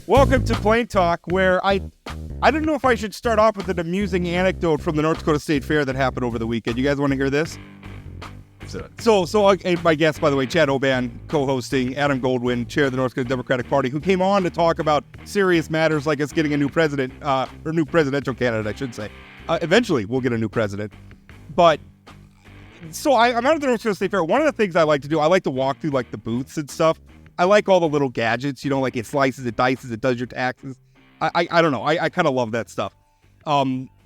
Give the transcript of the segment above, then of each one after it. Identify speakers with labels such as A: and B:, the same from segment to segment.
A: Welcome to Plain Talk, where I don't know if I should start off with an amusing anecdote from the North Dakota State Fair that happened over the weekend. You guys want to hear this? So my guest, by the way, Chad Oban, co-hosting, Adam Goldwyn, chair of the North Dakota Democratic Party, who came on to talk about serious matters like us getting a new president, or new presidential candidate, I should say. Eventually, we'll get a new president. But, so I'm out at the North Dakota State Fair. One of the things I like to do, I like to walk through, like, the booths and stuff. I like all the little gadgets, you know, like it slices, it dices, it does your taxes. I don't know. I kind of love that stuff.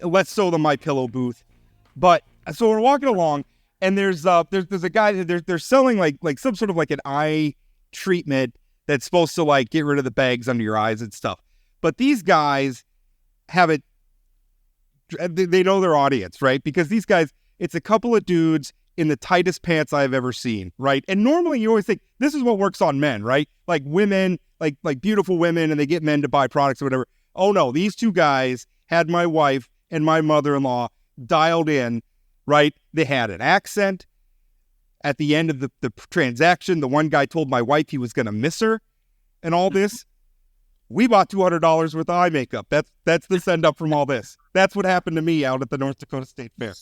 A: Less so than my pillow booth. But, so we're walking along, and there's a guy, they're selling like some sort of like an eye treatment that's supposed to like get rid of the bags under your eyes and stuff. But these guys have it, they know their audience, right? Because these guys, it's a couple of dudes in the tightest pants I've ever seen, right? And normally you always think this is what works on men, right? Like women, like beautiful women, and they get men to buy products or whatever. Oh no, these two guys had my wife and my mother-in-law dialed in, right? They had an accent. At the end of the transaction, the one guy told my wife he was going to miss her and all this. We bought $200 worth of eye makeup. That's the send up from all this. That's what happened to me out at the North Dakota State Fair.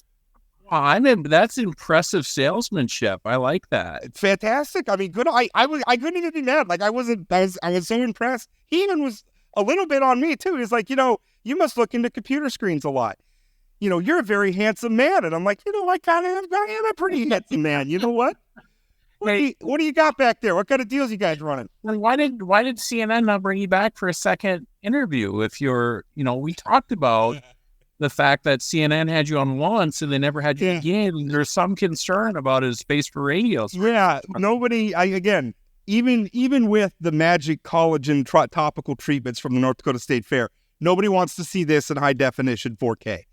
B: That's impressive salesmanship. I like that.
A: It's fantastic. I mean, good. I couldn't even be mad. Like I was so impressed. He even was a little bit on me too. He's like, you must look into computer screens a lot. You're a very handsome man. And I'm like, I am a pretty handsome man. You know what? What do you got back there? What kind of deals you guys running?
B: And why did CNN not bring you back for a second interview? If you're, we talked about the fact that CNN had you on once and they never had you again. There's some concern about his space for radios.
A: Yeah, nobody. Even with the magic collagen topical treatments from the North Dakota State Fair, nobody wants to see this in high definition 4K.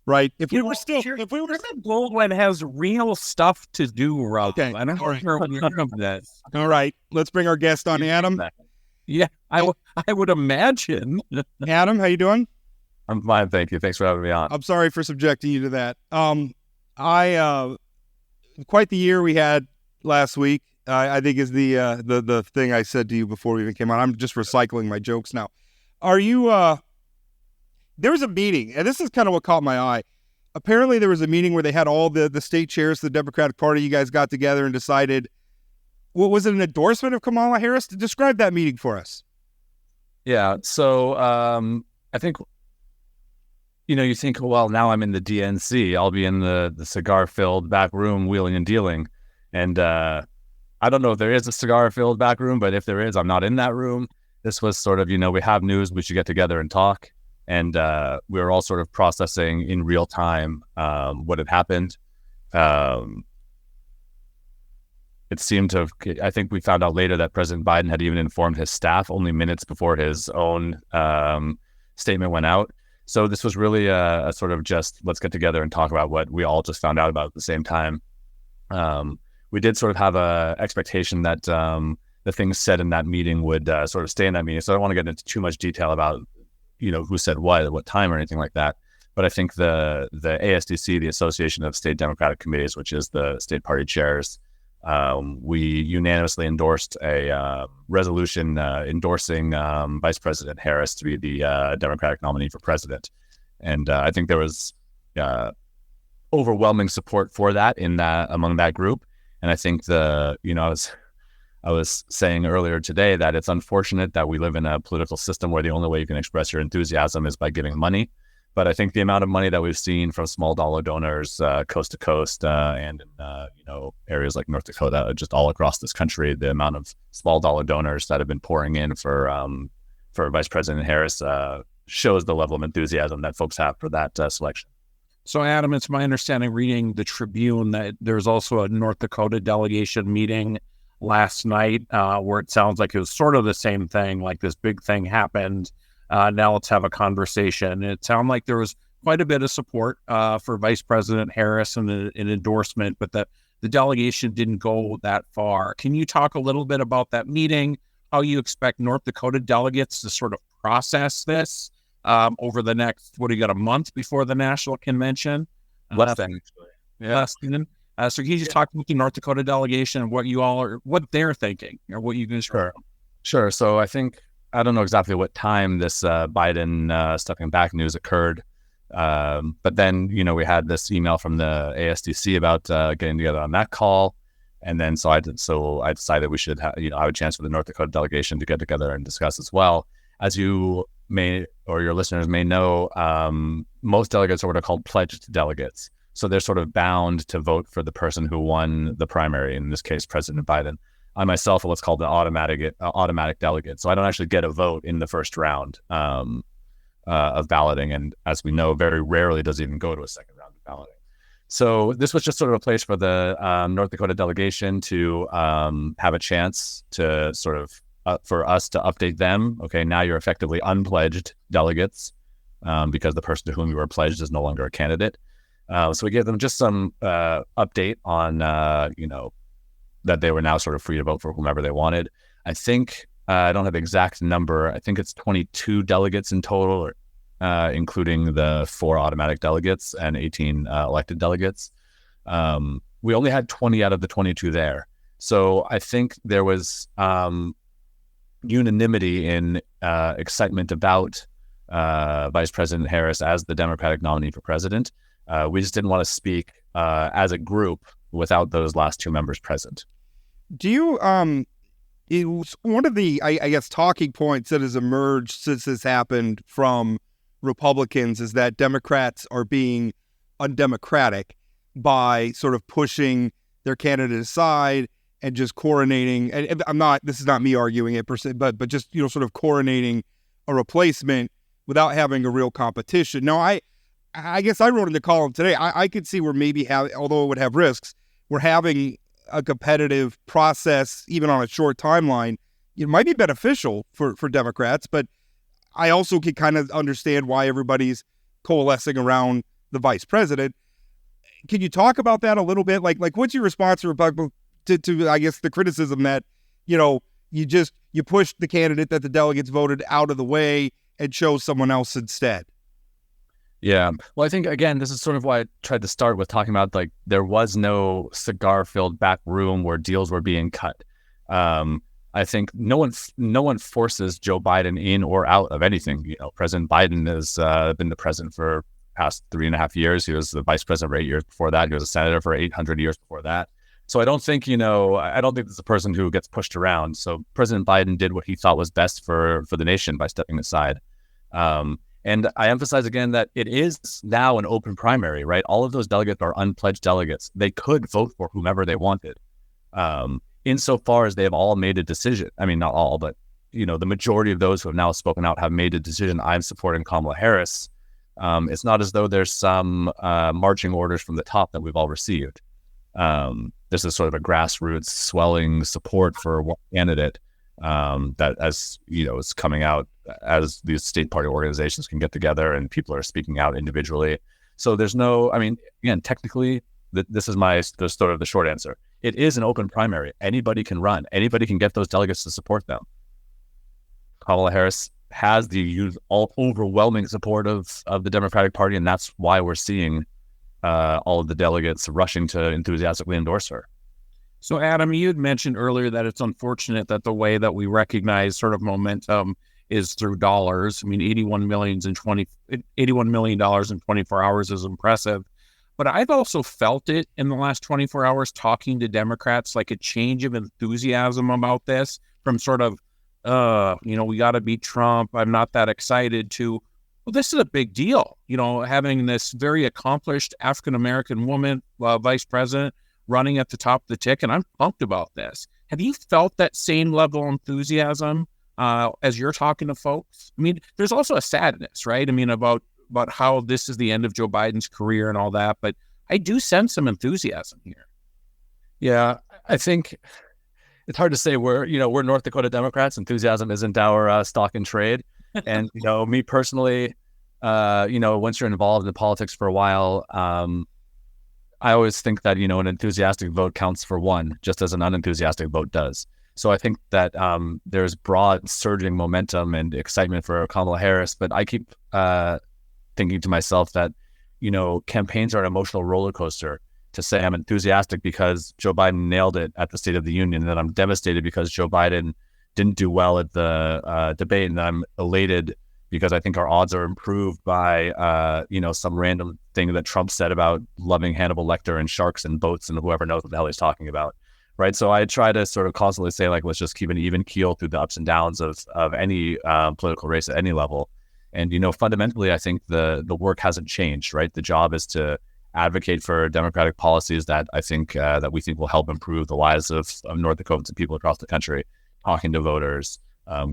A: Right?
B: Goldwyn has real stuff to do, Rob.
A: Okay.
B: I don't know that.
A: All right. Let's bring our guest on, Adam.
B: Yeah, I would imagine.
A: Adam, how you doing?
C: I'm fine, thank you. Thanks for having me on.
A: I'm sorry for subjecting you to that. Quite the year we had last week. I think is the thing I said to you before we even came on. I'm just recycling my jokes now. Are you? There was a meeting, and this is kind of what caught my eye. Apparently, there was a meeting where they had all the state chairs of the Democratic Party. You guys got together and decided. What was it? An endorsement of Kamala Harris? To describe that meeting for us.
C: Yeah. So I think. You think, well, now I'm in the DNC. I'll be in the cigar-filled back room wheeling and dealing. And I don't know if there is a cigar-filled back room, but if there is, I'm not in that room. This was sort of, we have news, we should get together and talk. And we were all sort of processing in real time what had happened. It seemed to have, I think we found out later that President Biden had even informed his staff only minutes before his own statement went out. So this was really a sort of just, let's get together and talk about what we all just found out about at the same time. We did sort of have a expectation that the things said in that meeting would sort of stay in that meeting. So I don't want to get into too much detail about, who said what at what time or anything like that. But I think the ASDC, the Association of State Democratic Committees, which is the state party chairs, we unanimously endorsed a resolution endorsing Vice President Harris to be the Democratic nominee for president. And I think there was overwhelming support for that among that group. And I think I was saying earlier today that it's unfortunate that we live in a political system where the only way you can express your enthusiasm is by giving money. But I think the amount of money that we've seen from small dollar donors coast to coast and in areas like North Dakota, just all across this country, the amount of small dollar donors that have been pouring in for Vice President Harris shows the level of enthusiasm that folks have for that selection.
B: So, Adam, it's my understanding, reading the Tribune, that there's also a North Dakota delegation meeting last night where it sounds like it was sort of the same thing, like this big thing happened. Now let's have a conversation. It sounded like there was quite a bit of support for Vice President Harris and an endorsement, but the delegation didn't go that far. Can you talk a little bit about that meeting, how you expect North Dakota delegates to sort of process this over the next, what do you got, a month before the national convention?
C: Less than, actually.
B: Yeah. So can you just talk about the North Dakota delegation and what they're thinking or what you can share?
C: Sure. So I think I don't know exactly what time this Biden stepping back news occurred. But then, we had this email from the ASDC about getting together on that call. And then so I decided we should have a chance for the North Dakota delegation to get together and discuss as well. As you may, or your listeners may know, most delegates are what are called pledged delegates. So they're sort of bound to vote for the person who won the primary, in this case, President Biden. I myself are what's called an automatic delegate. So I don't actually get a vote in the first round of balloting. And as we know, very rarely does it even go to a second round of balloting. So this was just sort of a place for the North Dakota delegation to have a chance to sort of, for us to update them. Okay, now you're effectively unpledged delegates because the person to whom you were pledged is no longer a candidate. So we gave them just some update on, that they were now sort of free to vote for whomever they wanted. I think, I don't have the exact number. I think it's 22 delegates in total, including the 4 automatic delegates and 18 elected delegates. We only had 20 out of the 22 there. So I think there was unanimity in excitement about Vice President Harris as the Democratic nominee for president. We just didn't want to speak as a group without those last 2 members present.
A: Do you, it was one of the, I guess, talking points that has emerged since this happened from Republicans is that Democrats are being undemocratic by sort of pushing their candidate aside and just coronating, and this is not me arguing it per se, but just, sort of coronating a replacement without having a real competition. Now, I guess I wrote in the column today, I could see where maybe although it would have risks, we're having a competitive process, even on a short timeline. It might be beneficial for Democrats, but I also can kind of understand why everybody's coalescing around the vice president. Can you talk about that a little bit? Like what's your response to I guess, the criticism that, you push the candidate that the delegates voted out of the way and chose someone else instead?
C: Yeah. Well, I think, again, this is sort of why I tried to start with talking about, there was no cigar-filled back room where deals were being cut. I think no one forces Joe Biden in or out of anything. President Biden has been the president for past 3.5 years. He was the vice president for 8 years before that. He was a senator for 800 years before that. So I don't think, I don't think this is a person who gets pushed around. So President Biden did what he thought was best for the nation by stepping aside. And I emphasize again that it is now an open primary, right? All of those delegates are unpledged delegates. They could vote for whomever they wanted. Insofar as they have all made a decision. I mean, not all, but, the majority of those who have now spoken out have made a decision. I'm supporting Kamala Harris. It's not as though there's some marching orders from the top that we've all received. This is sort of a grassroots swelling support for one candidate that, as is coming out as these state party organizations can get together and people are speaking out individually. So there's no, again, technically, this is the sort of the short answer. It is an open primary. Anybody can run. Anybody can get those delegates to support them. Kamala Harris has the overwhelming support of the Democratic Party, and that's why we're seeing all of the delegates rushing to enthusiastically endorse her.
B: So, Adam, you had mentioned earlier that it's unfortunate that the way that we recognize sort of momentum is through dollars. $81 million in 24 hours is impressive. But I've also felt it in the last 24 hours talking to Democrats, like a change of enthusiasm about this from sort of, we got to beat Trump. I'm not that excited to, well, this is a big deal. Having this very accomplished African-American woman, vice president, running at the top of the ticket. I'm pumped about this. Have you felt that same level of enthusiasm as you're talking to folks? There's also a sadness, right? About how this is the end of Joe Biden's career and all that, but I do sense some enthusiasm here.
C: Yeah, I think it's hard to say we're North Dakota Democrats. Enthusiasm isn't our stock in trade. And, me personally, once you're involved in politics for a while, I always think that, an enthusiastic vote counts for one, just as an unenthusiastic vote does. So I think that there's broad surging momentum and excitement for Kamala Harris, but I keep thinking to myself that, campaigns are an emotional roller coaster. To say I'm enthusiastic because Joe Biden nailed it at the State of the Union, and that I'm devastated because Joe Biden didn't do well at the debate, and I'm elated because I think our odds are improved by some random thing that Trump said about loving Hannibal Lecter and sharks and boats and whoever knows what the hell he's talking about, right? So I try to sort of constantly say, like, let's just keep an even keel through the ups and downs of any political race at any level. And, fundamentally, I think the work hasn't changed, right? The job is to advocate for democratic policies that I think that we think will help improve the lives of North Dakotans and people across the country, talking to voters,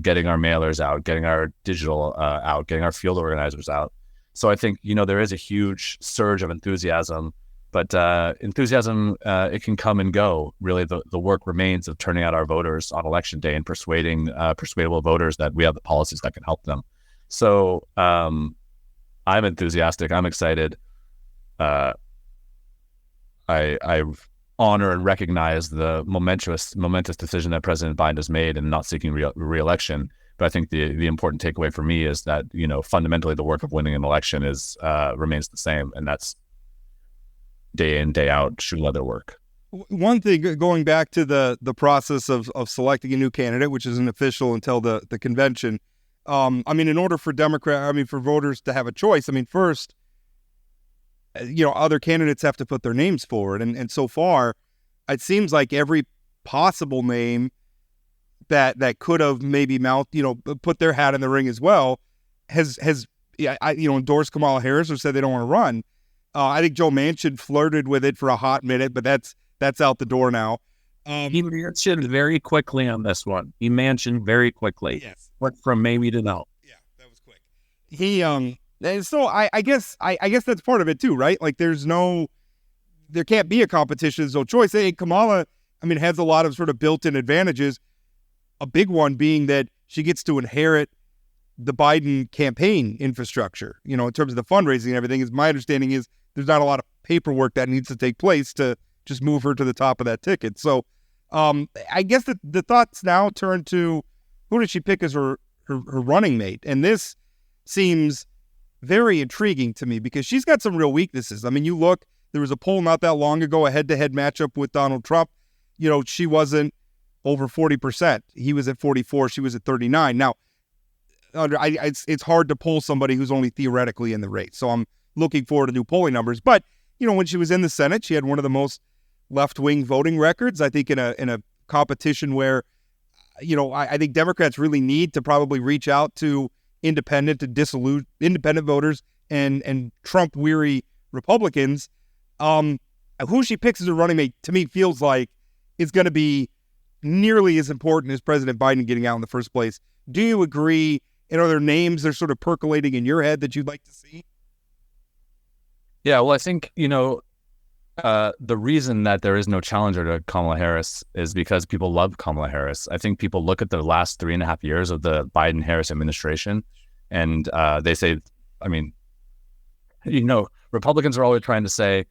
C: getting our mailers out, getting our digital out, getting our field organizers out. So I think, there is a huge surge of enthusiasm, but enthusiasm, it can come and go. Really, the work remains of turning out our voters on election day and persuading persuadable voters that we have the policies that can help them. So I'm enthusiastic. I'm excited. I honor and recognize the momentous decision that President Biden has made in not seeking re-election. But I think the important takeaway for me is that, fundamentally the work of winning an election remains the same, and that's day in, day out, shoe leather work.
A: One thing, going back to the process of selecting a new candidate, which isn't official until the convention. In order for for voters to have a choice, first, other candidates have to put their names forward. And so far, it seems like every possible name that could have maybe put their hat in the ring as well has endorsed Kamala Harris or said they don't want to run. I think Joe Manchin flirted with it for a hot minute, but that's out the door now.
B: He mentioned very quickly on this one. He mentioned very quickly.
A: Yes.
B: Went from maybe to no.
A: Yeah, that was quick. He and so I guess that's part of it too, right? Like there can't be a competition, there's no choice. Hey, Kamala, has a lot of sort of built-in advantages. A big one being that she gets to inherit the Biden campaign infrastructure, in terms of the fundraising and everything. My understanding is there's not a lot of paperwork that needs to take place to just move her to the top of that ticket. So I guess the thoughts now turn to who did she pick as her running mate? And this seems very intriguing to me because she's got some real weaknesses. You look, there was a poll not that long ago, a head-to-head matchup with Donald Trump. She wasn't over 40%. He was at 44. She was at 39. Now, it's hard to poll somebody who's only theoretically in the race. So I'm looking forward to new polling numbers. But, when she was in the Senate, she had one of the most left-wing voting records, I think, in a competition where, I think Democrats really need to probably reach out to independent voters and Trump-weary Republicans. Who she picks as a running mate, to me, feels like it's going to be nearly as important as President Biden getting out in the first place. Do you agree? And are there names that are sort of percolating in your head that you'd like to see?
C: Yeah, well, I think, the reason that there is no challenger to Kamala Harris is because people love Kamala Harris. I think people look at the last 3.5 years of the Biden-Harris administration and they say, Republicans are always trying to say,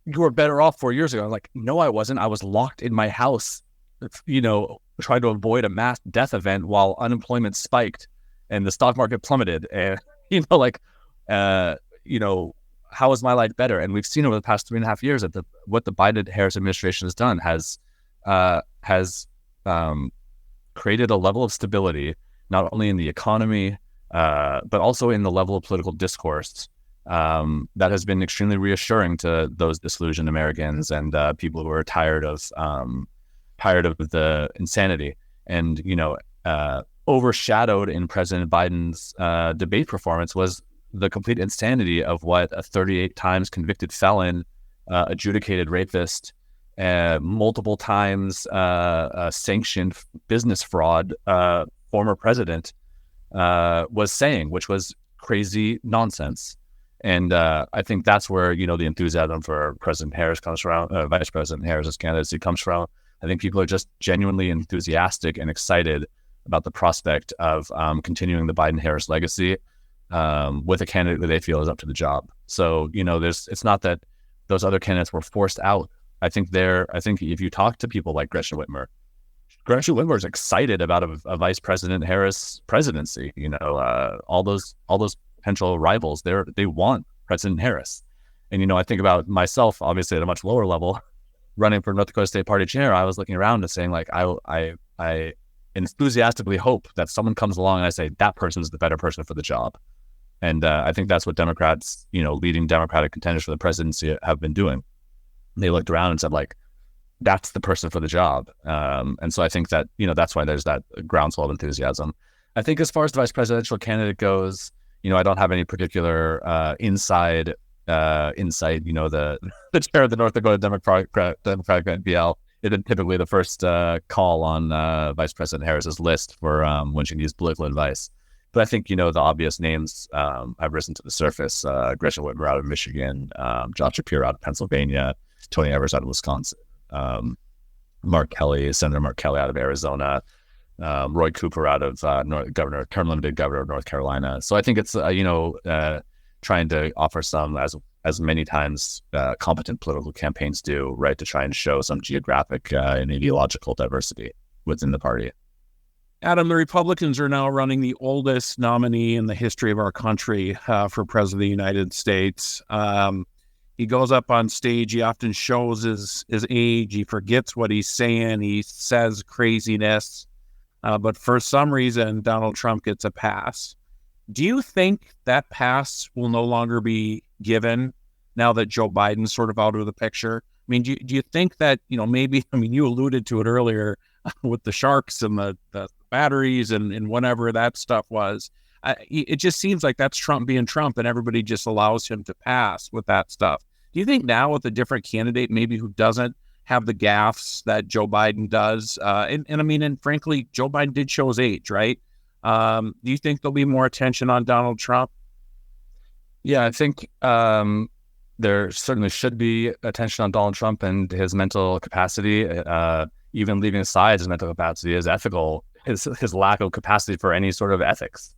C: you were better off 4 years ago. I'm like, no, I wasn't. I was locked in my house, trying to avoid a mass death event while unemployment spiked and the stock market plummeted. And, how is my life better? And we've seen over the past 3.5 years that what the Biden-Harris administration has done has created a level of stability, not only in the economy, but also in the level of political discourse that has been extremely reassuring to those disillusioned Americans and people who are tired of the insanity. And, overshadowed in President Biden's debate performance was the complete insanity of what a 38 times convicted felon, adjudicated rapist, multiple times sanctioned business fraud former president was saying, which was crazy nonsense. And I think that's where, the enthusiasm for President Harris comes from, Vice President Harris's candidacy comes from. I think people are just genuinely enthusiastic and excited about the prospect of continuing the Biden-Harris legacy with a candidate that they feel is up to the job. So, it's not that those other candidates were forced out. I think if you talk to people like Gretchen Whitmer is excited about a Vice President Harris presidency. All those potential rivals, they want President Harris. And, I think about myself, obviously at a much lower level, running for North Dakota State Party chair. I was looking around and saying, like, I enthusiastically hope that someone comes along and I say, that person is the better person for the job. And I think that's what Democrats, leading Democratic contenders for the presidency have been doing. They looked around and said, like, that's the person for the job. And so I think that, that's why there's that groundswell of enthusiasm. I think as far as the vice presidential candidate goes, I don't have any particular inside insight. The chair of the North Dakota Democratic-NPL is typically the first call on Vice President Harris's list for when she needs political advice. But I think, the obvious names have risen to the surface. Gretchen Whitmer out of Michigan, Josh Shapiro out of Pennsylvania, Tony Evers out of Wisconsin, Senator Mark Kelly out of Arizona, Roy Cooper out of term limited governor of North Carolina. So I think it's, trying to offer some, as many times competent political campaigns do, right, to try and show some geographic and ideological diversity within the party.
B: Adam, the Republicans are now running the oldest nominee in the history of our country for President of the United States. He goes up on stage. He often shows his age. He forgets what he's saying. He says craziness. But for some reason, Donald Trump gets a pass. Do you think that pass will no longer be given now that Joe Biden's sort of out of the picture? I mean, do you think that, maybe, you alluded to it earlier with the sharks and the batteries and whatever that stuff was. It just seems like that's Trump being Trump and everybody just allows him to pass with that stuff. Do you think now with a different candidate, maybe who doesn't have the gaffes that Joe Biden does, and frankly, Joe Biden did show his age, right? Do you think there'll be more attention on Donald Trump?
C: Yeah, I think there certainly should be attention on Donald Trump and his mental capacity, even leaving aside his mental capacity, his lack of capacity for any sort of ethics.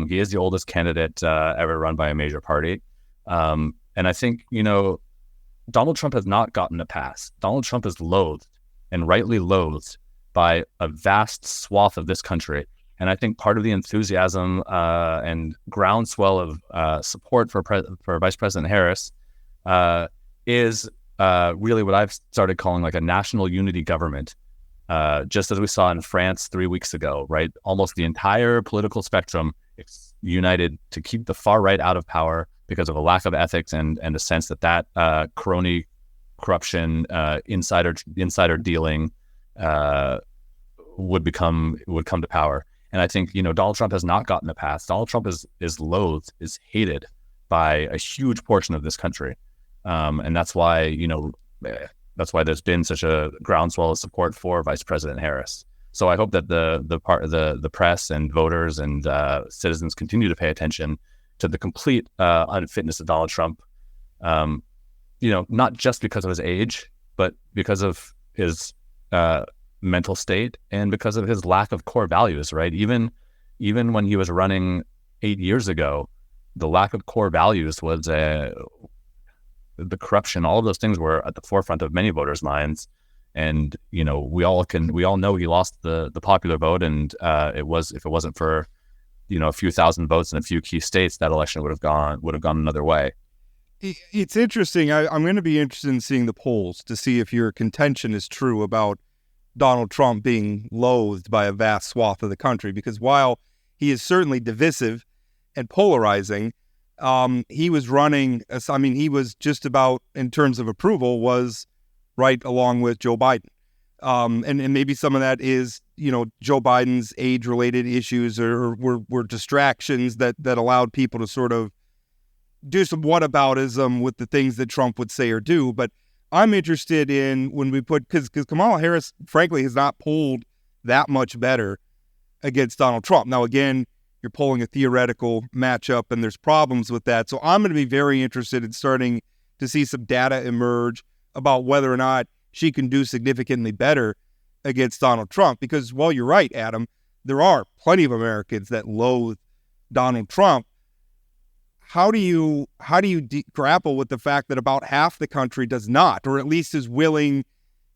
C: He is the oldest candidate ever run by a major party. And I think, Donald Trump has not gotten a pass. Donald Trump is loathed, and rightly loathed, by a vast swath of this country. And I think part of the enthusiasm and groundswell of support for Vice President Harris is really what I've started calling like a national unity government, just as we saw in France 3 weeks ago, right? Almost the entire political spectrum united to keep the far right out of power because of a lack of ethics and a sense that crony corruption, insider dealing would come to power. And I think, Donald Trump has not gotten a pass. Donald Trump is loathed, is hated by a huge portion of this country. And that's why, there's been such a groundswell of support for Vice President Harris. So I hope that the press and voters and citizens continue to pay attention to the complete unfitness of Donald Trump, not just because of his age, but because of his mental state and because of his lack of core values, right? Even when he was running 8 years ago, the lack of core values was the corruption. All of those things were at the forefront of many voters' minds. And, we all know he lost the popular vote. And if it wasn't for, a few thousand votes in a few key states, that election would have gone another way.
A: It's interesting. I'm going to be interested in seeing the polls to see if your contention is true about Donald Trump being loathed by a vast swath of the country, because while he is certainly divisive and polarizing, he was running, he was just about, in terms of approval, was right along with Joe Biden. And maybe some of that is, Joe Biden's age-related issues or were distractions that allowed people to sort of do some whataboutism with the things that Trump would say or do. But I'm interested in when we because Kamala Harris, frankly, has not polled that much better against Donald Trump. Now, again, you're polling a theoretical matchup, and there's problems with that. So I'm going to be very interested in starting to see some data emerge about whether or not she can do significantly better against Donald Trump. Because, well, you're right, Adam, there are plenty of Americans that loathe Donald Trump. How do you grapple with the fact that about half the country does not, or at least is willing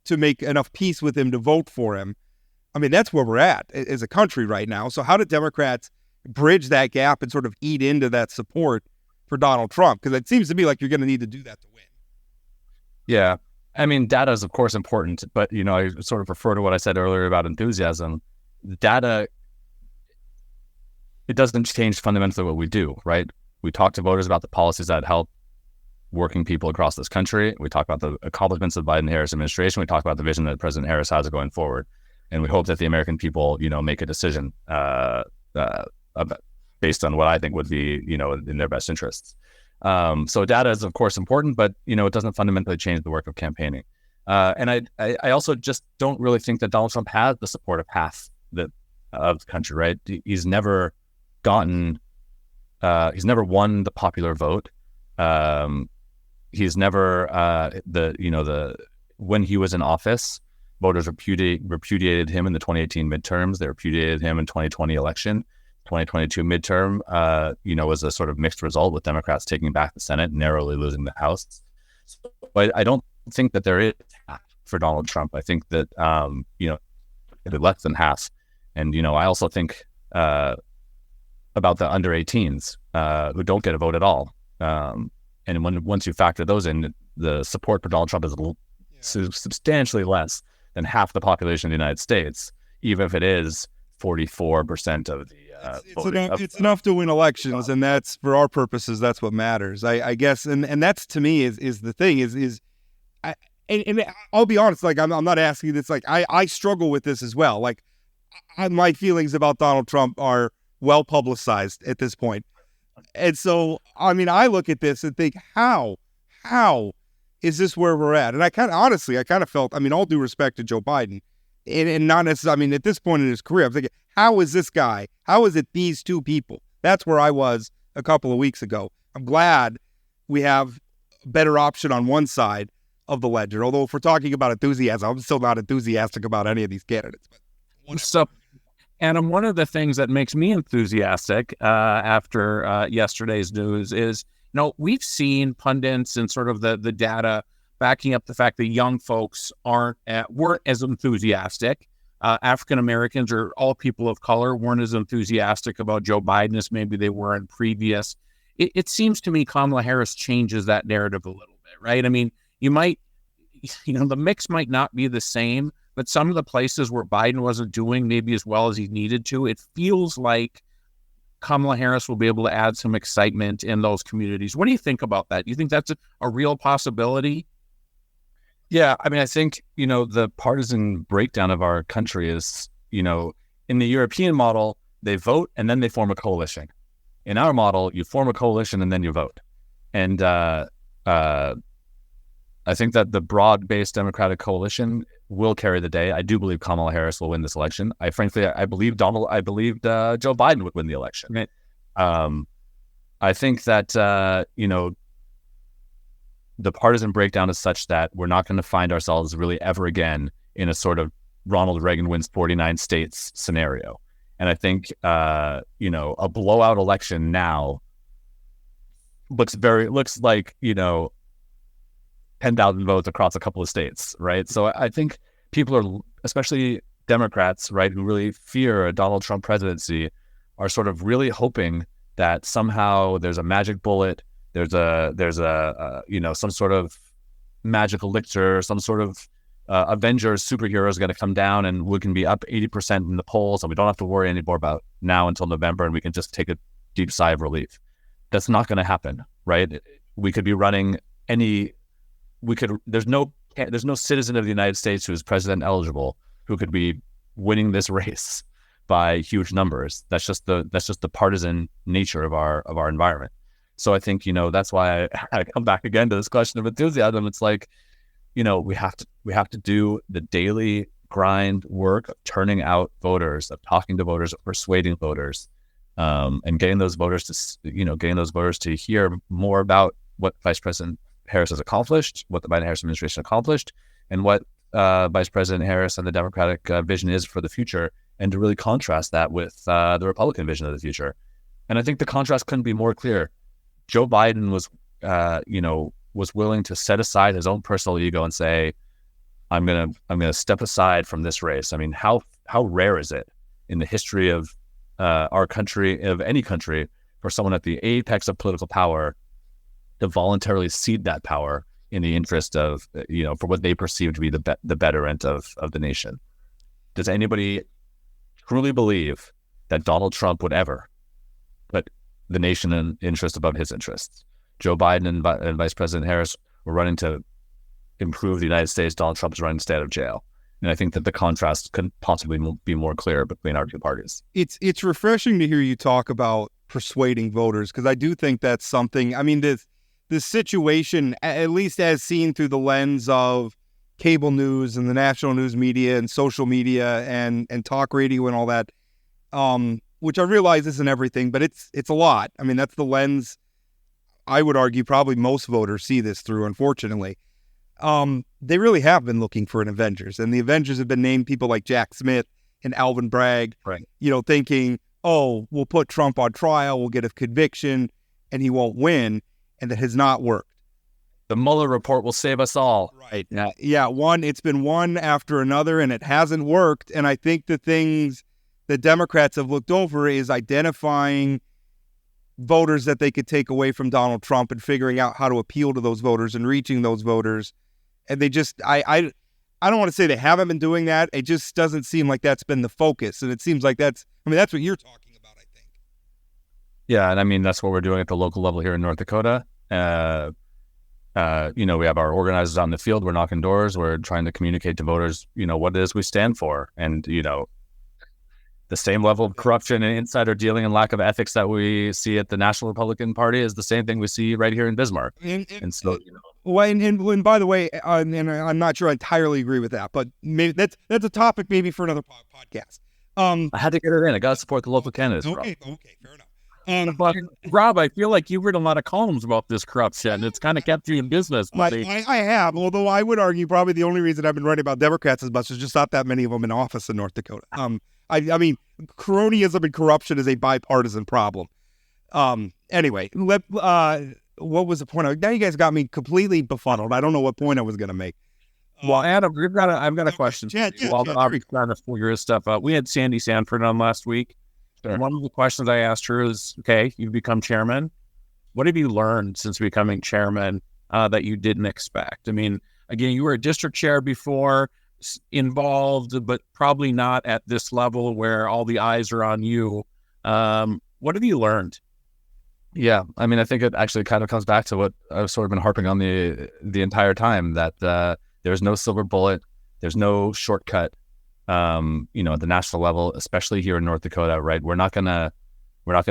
A: to make enough peace with him to vote for him? I mean, that's where we're at as a country right now. So how do Democrats bridge that gap and sort of eat into that support for Donald Trump? Because it seems to me like you're going to need to do that to win.
C: Yeah. I mean, data is, of course, important, but, I sort of refer to what I said earlier about enthusiasm. data, it doesn't change fundamentally what we do, right? We talk to voters about the policies that help working people across this country. We talk about the accomplishments of the Biden-Harris administration. We talk about the vision that President Harris has going forward. And we hope that the American people, make a decision based on what I think would be, in their best interests. So data is, of course, important, but, it doesn't fundamentally change the work of campaigning. And I also just don't really think that Donald Trump has the support of half of the country, right? He's never won the popular vote. He's never, when he was in office, voters repudiated him in the 2018 midterms. They repudiated him in 2020 election. 2022 midterm, was a sort of mixed result with Democrats taking back the Senate, narrowly losing the House. But I don't think that there is half for Donald Trump. I think that, less than half. And, I also think about the under 18s who don't get a vote at all. And once you factor those in, the support for Donald Trump is substantially less than half the population of the United States, even if it is 44% of the
A: it's enough to win elections, and that's, for our purposes, that's what matters, I guess. And that's, to me, is the thing and I'll be honest, like, I'm not asking this, like, I struggle with this as well. Like, my feelings about Donald Trump are well publicized at this point. And so, I mean, I look at this and think, how is this where we're at? And I kind of felt, I mean, all due respect to Joe Biden, and not necessarily, I mean, at this point in his career, I'm thinking, how is this guy? How is it these two people? That's where I was a couple of weeks ago. I'm glad we have a better option on one side of the ledger. Although if we're talking about enthusiasm, I'm still not enthusiastic about any of these candidates.
B: So, Adam, one of the things that makes me enthusiastic after yesterday's news is, we've seen pundits and sort of the data backing up the fact that young folks weren't as enthusiastic. African Americans or all people of color weren't as enthusiastic about Joe Biden as maybe they were in previous. It seems to me Kamala Harris changes that narrative a little bit, right? I mean, the mix might not be the same, but some of the places where Biden wasn't doing maybe as well as he needed to, it feels like Kamala Harris will be able to add some excitement in those communities. What do you think about that? Do you think that's a real possibility?
C: Yeah, I mean, I think, the partisan breakdown of our country is, in the European model, they vote and then they form a coalition. In our model, you form a coalition and then you vote. And I think that the broad-based Democratic coalition will carry the day. I do believe Kamala Harris will win this election. I believed Joe Biden would win the election.
B: Right.
C: I think that, the partisan breakdown is such that we're not going to find ourselves really ever again in a sort of Ronald Reagan wins 49 states scenario. And I think, a blowout election now looks like, 10,000 votes across a couple of states, right? So I think people are, especially Democrats, right, who really fear a Donald Trump presidency, are sort of really hoping that somehow there's a magic bullet, there's some sort of magic elixir, some sort of Avengers superhero is going to come down and we can be up 80% in the polls and we don't have to worry anymore about now until November and we can just take a deep sigh of relief. That's not going to happen, right? We could be running there's no citizen of the United States who is president eligible who could be winning this race by huge numbers. That's just the partisan nature of our environment. So I think, that's why I come back again to this question of enthusiasm. It's like, we have to do the daily grind work of turning out voters, of talking to voters, of persuading voters, and getting those voters to hear more about what Vice President Harris has accomplished, what the Biden-Harris administration accomplished, and what Vice President Harris and the Democratic vision is for the future, and to really contrast that with the Republican vision of the future. And I think the contrast couldn't be more clear. Joe Biden was willing to set aside his own personal ego and say, I'm gonna step aside from this race. I mean, how rare is it in the history of our country, of any country, for someone at the apex of political power to voluntarily cede that power in the interest of, for what they perceive to be the betterment of the nation? Does anybody truly believe that Donald Trump would ever put the nation in interest above his interests. Joe Biden and Vice President Harris were running to improve the United States. Donald Trump is running to stay out of jail. And I think that the contrast could possibly be more clear between our two parties.
A: It's refreshing to hear you talk about persuading voters, because I do think that's something. I mean, this situation, at least as seen through the lens of cable news and the national news media and social media and talk radio and all that, which I realize isn't everything, but it's a lot. I mean, that's the lens I would argue probably most voters see this through, unfortunately. They really have been looking for an Avengers, and the Avengers have been named people like Jack Smith and Alvin Bragg,
C: right?
A: Thinking, oh, we'll put Trump on trial, we'll get a conviction, and he won't win, and that has not worked.
C: The Mueller report will save us all.
A: Right. Yeah. It's been one after another, and it hasn't worked. And I think the things that Democrats have looked over is identifying voters that they could take away from Donald Trump and figuring out how to appeal to those voters and reaching those voters. And they just, I don't want to say they haven't been doing that. It just doesn't seem like that's been the focus. And it seems like that's what you're talking about, I think.
C: Yeah. And I mean, that's what we're doing at the local level here in North Dakota. We have our organizers on the field. We're knocking doors. We're trying to communicate to voters, what it is we stand for. And, the same level of corruption and insider dealing and lack of ethics that we see at the National Republican Party is the same thing we see right here in Bismarck. And so,
A: Well, and by the way, and I'm not sure I entirely agree with that, but maybe that's a topic maybe for another podcast.
C: I had to get it in. I got to support the local candidates.
A: Okay, fair enough.
B: But Rob, I feel like you've written a lot of columns about this corruption. It's kind of kept you in business.
A: I have, although I would argue probably the only reason I've been writing about Democrats as much is just not that many of them in office in North Dakota. I mean, cronyism and corruption is a bipartisan problem. Anyway, what was the point? Now you guys got me completely befuddled. I don't know what point I was going to make.
B: Well, Adam, I've got a question.
A: While
B: Bob's trying to figure his stuff out, we had Sandy Sanford on last week. Sure. One of the questions I asked her is, okay, you've become chairman. What have you learned since becoming chairman that you didn't expect? I mean, again, you were a district chair before, involved, but probably not at this level where all the eyes are on you. What have you learned?
C: Yeah, I mean, I think it actually kind of comes back to what I've sort of been harping on the entire time, that there's no silver bullet, there's no shortcut. At the national level, especially here in North Dakota, right? We're not gonna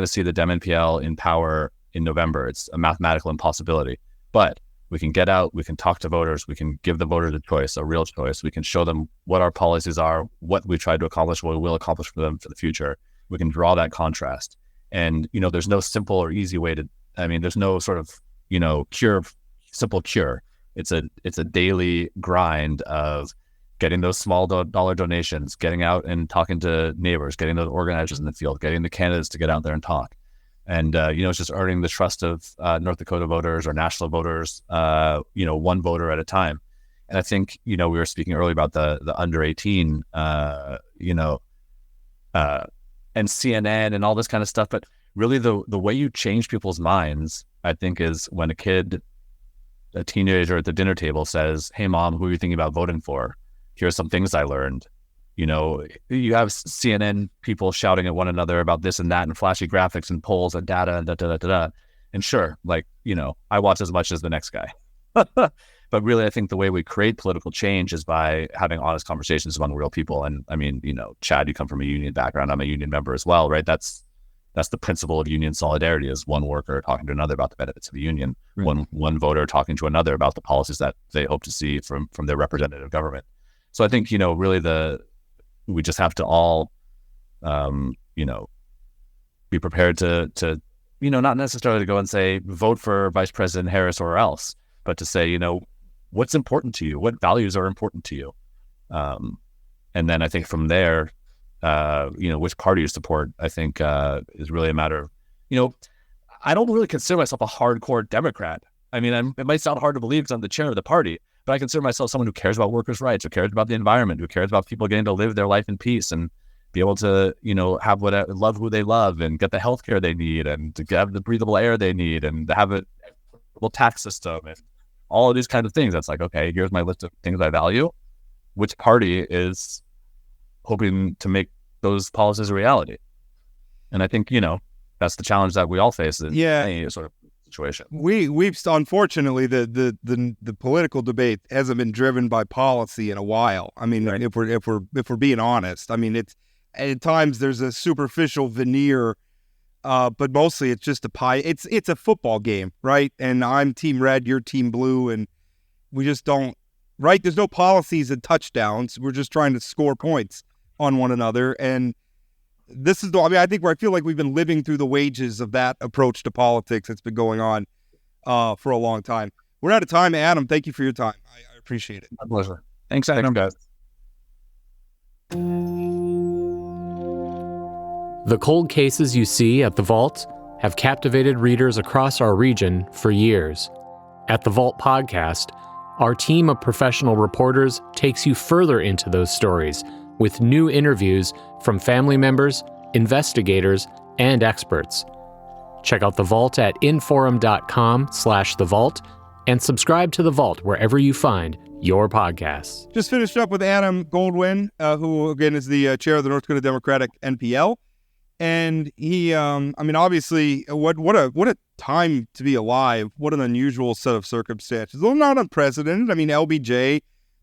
C: see the Dem-NPL in power in November. It's a mathematical impossibility. But we can get out, we can talk to voters, we can give the voters a choice, a real choice. We can show them what our policies are, what we tried to accomplish, what we will accomplish for them for the future. We can draw that contrast. And, there's no simple or easy way there's no sort of, simple cure. It's a daily grind of getting those small dollar donations, getting out and talking to neighbors, getting those organizers in the field, getting the candidates to get out there and talk. And, it's just earning the trust of North Dakota voters or national voters, one voter at a time. And I think, we were speaking earlier about the under 18, and CNN and all this kind of stuff. But really the way you change people's minds, I think, is when a teenager at the dinner table says, "Hey, Mom, who are you thinking about voting for? Here's some things I learned." You have CNN people shouting at one another about this and that and flashy graphics and polls and data and da-da-da-da-da. And sure, I watch as much as the next guy. But really, I think the way we create political change is by having honest conversations among real people. And I mean, Chad, you come from a union background. I'm a union member as well, right? That's the principle of union solidarity, is one worker talking to another about the benefits of the union, right. One voter talking to another about the policies that they hope to see from their representative government. So I think, really we just have to all, be prepared to not necessarily to go and say, vote for Vice President Harris or else, but to say, what's important to you? What values are important to you? And then I think from there, which party you support, I think is really a matter of, I don't really consider myself a hardcore Democrat. I mean, it might sound hard to believe because I'm the chair of the party, but I consider myself someone who cares about workers' rights, who cares about the environment, who cares about people getting to live their life in peace and be able to, love who they love and get the healthcare they need and to have the breathable air they need and to have a equitable tax system and all of these kinds of things. That's like, okay, here's my list of things I value. Which party is hoping to make those policies a reality. And I think, that's the challenge that we all face in any sort of situation.
A: We've unfortunately the political debate hasn't been driven by policy in a while. I mean, right. if we're being honest, I mean, it's at times there's a superficial veneer, but mostly it's just it's a football game, right? And I'm team red, you're team blue, and we just don't, right? There's no policies and touchdowns. We're just trying to score points on one another. And this is I feel like we've been living through the wages of that approach to politics that's been going on for a long time. We're out of time, Adam. Thank you for your time. I appreciate it.
B: My pleasure. Thanks, Adam.
C: Thanks, guys.
D: The cold cases you see at The Vault have captivated readers across our region for years. At The Vault Podcast, our team of professional reporters takes you further into those stories with new interviews from family members, investigators, and experts. Check out The Vault at inforum.com/The Vault and subscribe to The Vault wherever you find your podcasts.
A: Just finished up with Adam Goldwyn, who again is the chair of the North Dakota Democratic-NPL. And he, obviously, what a time to be alive. What an unusual set of circumstances. Well, not unprecedented. I mean, LBJ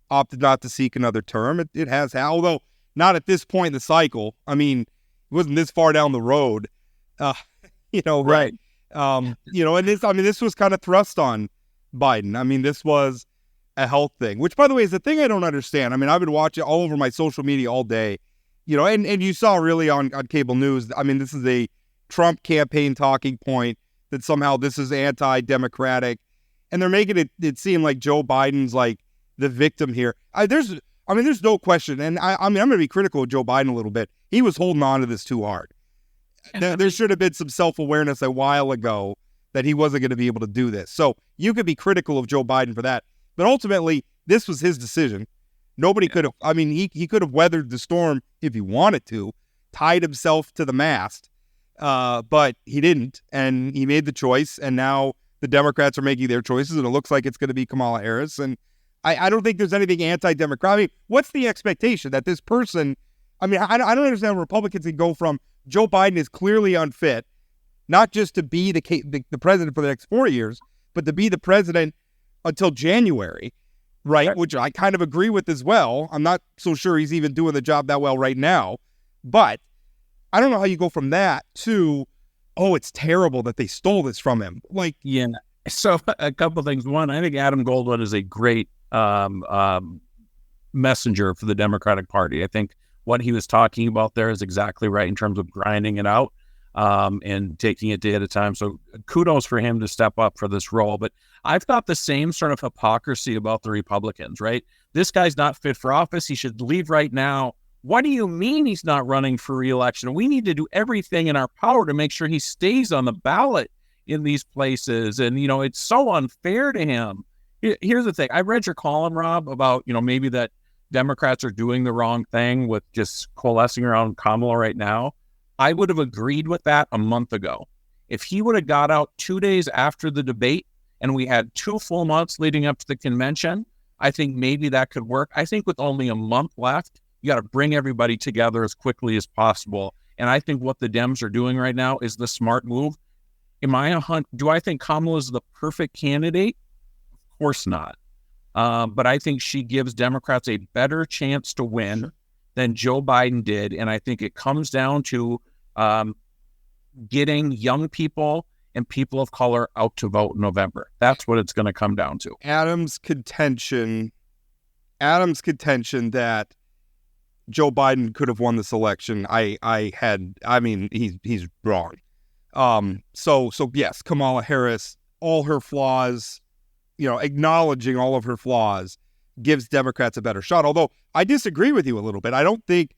A: opted not to seek another term. It has, although not at this point in the cycle. I mean, it wasn't this far down the road,
B: right.
A: And this was kind of thrust on Biden. I mean, this was a health thing, which, by the way, is the thing I don't understand. I mean, I've been watching all over my social media all day, and you saw really on cable news. I mean, this is a Trump campaign talking point that somehow this is anti-democratic, and they're making it seem like Joe Biden's like the victim here. There's no question, and I'm going to be critical of Joe Biden a little bit. He was holding on to this too hard. There should have been some self-awareness a while ago that he wasn't going to be able to do this. So you could be critical of Joe Biden for that, but ultimately this was his decision. Nobody could have. I mean, he could have weathered the storm if he wanted to, tied himself to the mast, but he didn't, and he made the choice. And now the Democrats are making their choices, and it looks like it's going to be Kamala Harris. And I don't think there's anything anti-democratic. I mean, what's the expectation that this person? I mean, I don't understand how Republicans can go from Joe Biden is clearly unfit, not just to be the president for the next 4 years, but to be the president until January, right? Which I kind of agree with as well. I'm not so sure he's even doing the job that well right now, but I don't know how you go from that to, oh, it's terrible that they stole this from him. Like,
B: yeah. So a couple of things. One, I think Adam Goldwyn is a great messenger for the Democratic Party. I think what he was talking about there is exactly right in terms of grinding it out and taking it day at a time. So kudos for him to step up for this role. But I've got the same sort of hypocrisy about the Republicans, right? This guy's not fit for office. He should leave right now. What do you mean he's not running for re-election? We need to do everything in our power to make sure he stays on the ballot in these places. And, it's so unfair to him. Here's the thing. I read your column, Rob, about, maybe that Democrats are doing the wrong thing with just coalescing around Kamala right now. I would have agreed with that a month ago. If he would have got out 2 days after the debate and we had 2 full months leading up to the convention, I think maybe that could work. I think with only a month left, you got to bring everybody together as quickly as possible. And I think what the Dems are doing right now is the smart move. Do I think Kamala is the perfect candidate? Of course not. But I think she gives Democrats a better chance to win than Joe Biden did. And I think it comes down to getting young people and people of color out to vote in November. That's what it's going to come down to.
A: Adam's contention that Joe Biden could have won this election. He's wrong. So yes, Kamala Harris, all her flaws, acknowledging all of her flaws gives Democrats a better shot. Although I disagree with you a little bit. I don't think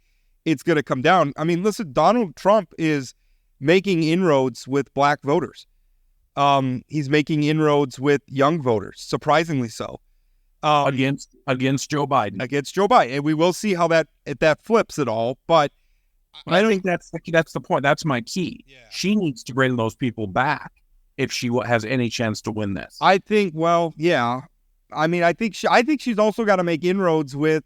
A: it's going to come down. I mean, listen, Donald Trump is making inroads with black voters. He's making inroads with young voters, surprisingly so.
B: Against Joe Biden.
A: Against Joe Biden. And we will see how that flips it all. But
B: I think that's the point. That's my key. Yeah. She needs to bring those people back if she has any chance to win this.
A: I think, well, yeah. I mean, I think she's also got to make inroads with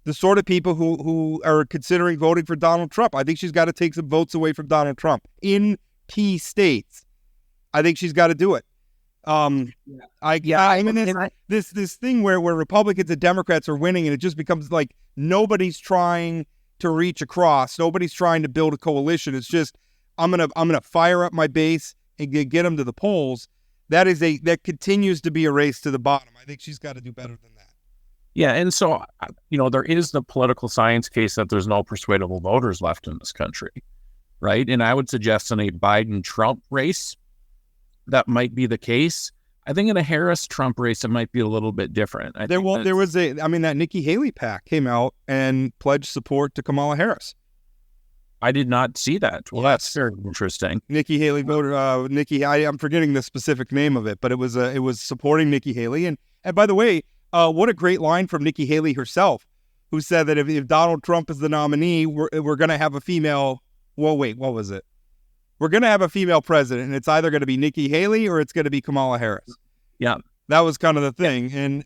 A: the sort of people who are considering voting for Donald Trump. I think she's got to take some votes away from Donald Trump in key states. I think she's got to do it. This thing where Republicans and Democrats are winning, and it just becomes like nobody's trying to reach across, nobody's trying to build a coalition. It's just I'm gonna fire up my base and get them to the polls. That continues to be a race to the bottom. I think she's got to do better than that.
B: Yeah, and so there is the political science case that there's no persuadable voters left in this country, right? And I would suggest in a Biden-Trump race, that might be the case. I think in a Harris-Trump race, it might be a little bit different.
A: That Nikki Haley PAC came out and pledged support to Kamala Harris.
B: I did not see that. Well, that's very interesting.
A: Nikki Haley voted. I'm forgetting the specific name of it, but it was supporting Nikki Haley. And by the way, what a great line from Nikki Haley herself, who said that if Donald Trump is the nominee, we're going to have a female. Well, wait, what was it? We're going to have a female president, and it's either going to be Nikki Haley or it's going to be Kamala Harris.
B: Yeah,
A: that was kind of the thing, and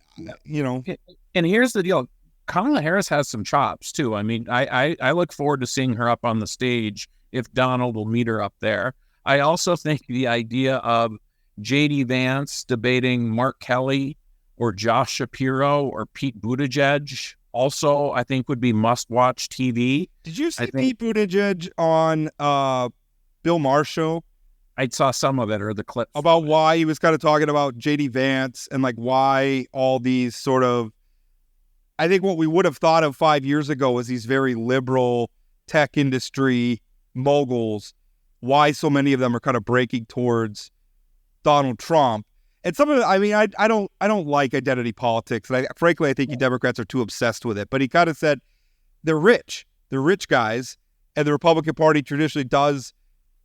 B: And here's the deal. Kamala Harris has some chops, too. I mean, I look forward to seeing her up on the stage if Donald will meet her up there. I also think the idea of J.D. Vance debating Mark Kelly or Josh Shapiro or Pete Buttigieg also, I think, would be must-watch TV.
A: Did you see Pete Buttigieg on Bill Maher's show?
B: I saw some of it, or the clip.
A: About why he was kind of talking about J.D. Vance and like why all these sort of, I think what we would have thought of 5 years ago was these very liberal tech industry moguls, why so many of them are kind of breaking towards Donald Trump. And some of it, I mean, I don't like identity politics. And frankly, I think you Democrats are too obsessed with it. But he kind of said they're rich guys, and the Republican Party traditionally does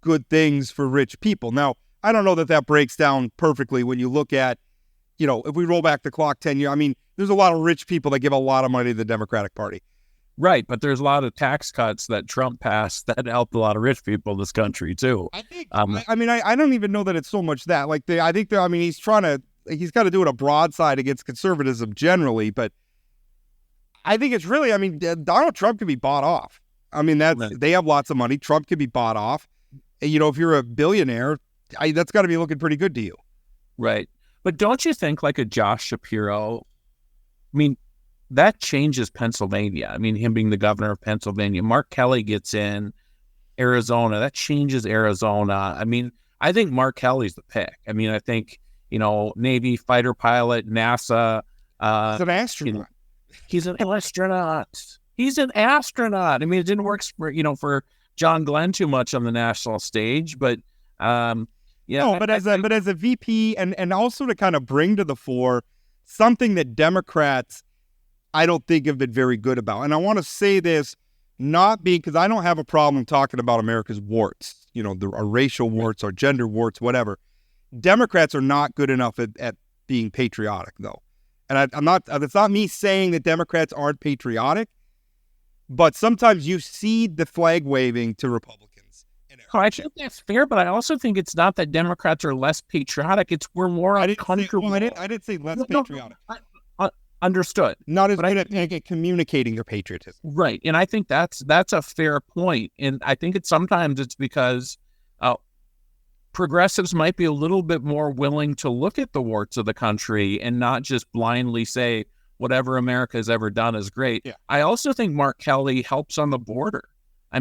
A: good things for rich people. Now, I don't know that breaks down perfectly when you look at, if we roll back the clock 10 years, I mean, there's a lot of rich people that give a lot of money to the Democratic Party.
B: Right, but there's a lot of tax cuts that Trump passed that helped a lot of rich people in this country, too.
A: I think, I don't even know that it's so much that. He's got to do it a broadside against conservatism generally, but I think it's really, Donald Trump can be bought off. They have lots of money. Trump can be bought off. If you're a billionaire, that's got to be looking pretty good to you.
B: Right. But don't you think like a Josh Shapiro, that changes Pennsylvania. Him being the governor of Pennsylvania. Mark Kelly gets in Arizona. That changes Arizona. I think Mark Kelly's the pick. I think, Navy fighter pilot, NASA.
A: He's an astronaut.
B: He's an astronaut. He's an astronaut. It didn't work for John Glenn too much on the national stage, but as a VP and also to kind of bring to the fore something that Democrats I don't think have been very good about. And I want to say this because I don't have a problem talking about America's warts, our racial warts, our gender warts, whatever. Democrats are not good enough at being patriotic, though. And it's not me saying that Democrats aren't patriotic, but sometimes you cede the flag waving to Republicans. I think that's fair, but I also think it's not that Democrats are less patriotic. It's we're more uncomfortable.
A: I didn't say less patriotic.
B: Understood.
A: Not as good at communicating their patriotism.
B: Right. And I think that's a fair point. And I think sometimes it's because progressives might be a little bit more willing to look at the warts of the country and not just blindly say whatever America has ever done is great.
A: Yeah.
B: I also think Mark Kelly helps on the border.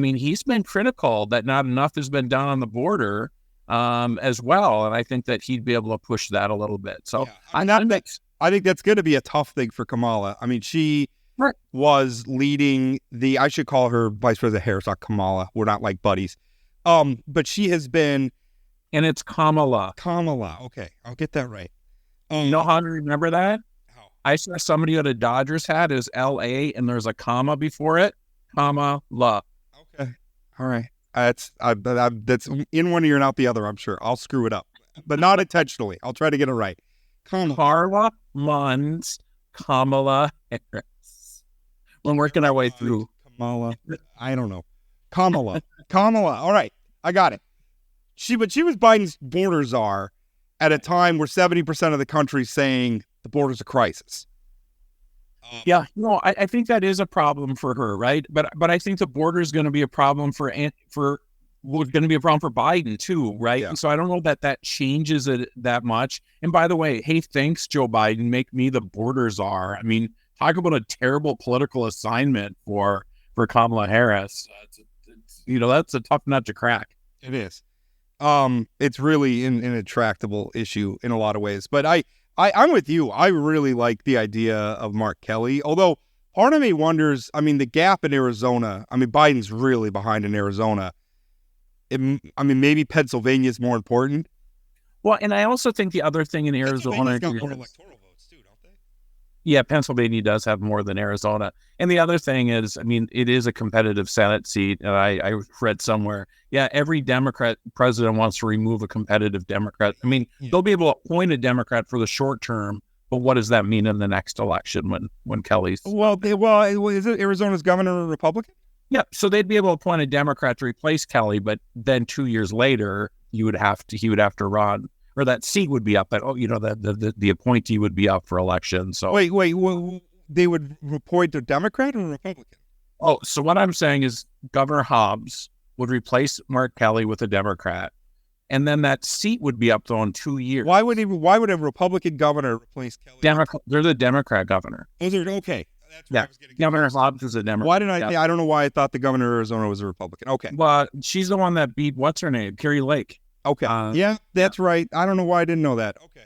B: He's been critical that not enough has been done on the border as well. And I think that he'd be able to push that a little bit. So
A: yeah. I think that's going to be a tough thing for Kamala. She was leading I should call her Vice President Harris, not Kamala. We're not like buddies. But she has been.
B: And it's Kamala.
A: Kamala. Okay. I'll get that right.
B: You know how to remember that?
A: How?
B: I saw somebody with a Dodgers hat. It was L.A. and there's a comma before it. Kamala.
A: Okay. All right. That's in one ear and out the other, I'm sure. I'll screw it up. But not intentionally. I'll try to get it right.
B: Carla Munns, Kamala Harris. We're working our way through.
A: Kamala. I don't know. Kamala. All right. I got it. She was Biden's border czar at a time where 70% of the country is saying the border's a crisis.
B: Yeah, no, I think that is a problem for her, right? But I think the border is going to be a problem for going to be a problem for Biden too, right?
A: Yeah.
B: And so I don't know that changes it that much. And by the way, hey, thanks, Joe Biden, make me the border czar. I mean, talk about a terrible political assignment for Kamala Harris. That's a tough nut to crack.
A: It is. It's really an intractable issue in a lot of ways. But I'm with you. I really like the idea of Mark Kelly. Although part of me wonders, I mean, the gap in Arizona, I mean, Biden's really behind in Arizona. Maybe Pennsylvania is more important.
B: Well, and I also think the other thing in Arizona...
A: got more electoral votes too, don't they?
B: Yeah, Pennsylvania does have more than Arizona. And the other thing is, I mean, it is a competitive Senate seat. And I read somewhere, every Democrat president wants to remove a competitive Democrat. I mean, they'll be able to appoint a Democrat for the short term, but what does that mean in the next election when Kelly's...
A: Well, is it Arizona's governor a Republican?
B: Yeah, so they'd be able to appoint a Democrat to replace Kelly, but then 2 years later, he would have to run, or that seat would be up. But the appointee would be up for election. So
A: wait, they would appoint a Democrat or a Republican?
B: Oh, so what I'm saying is Governor Hobbs would replace Mark Kelly with a Democrat, and then that seat would be up though in 2 years.
A: Why would a Republican governor replace Kelly?
B: They're the Democrat governor.
A: Those are okay. That's what I was getting
B: Governor Hobbs is a Democrat.
A: Why did I don't know why I thought the governor of Arizona was a Republican. Okay.
B: Well, she's the one that beat what's her name, Carrie Lake.
A: Okay. That's right. I don't know why I didn't know that. Okay.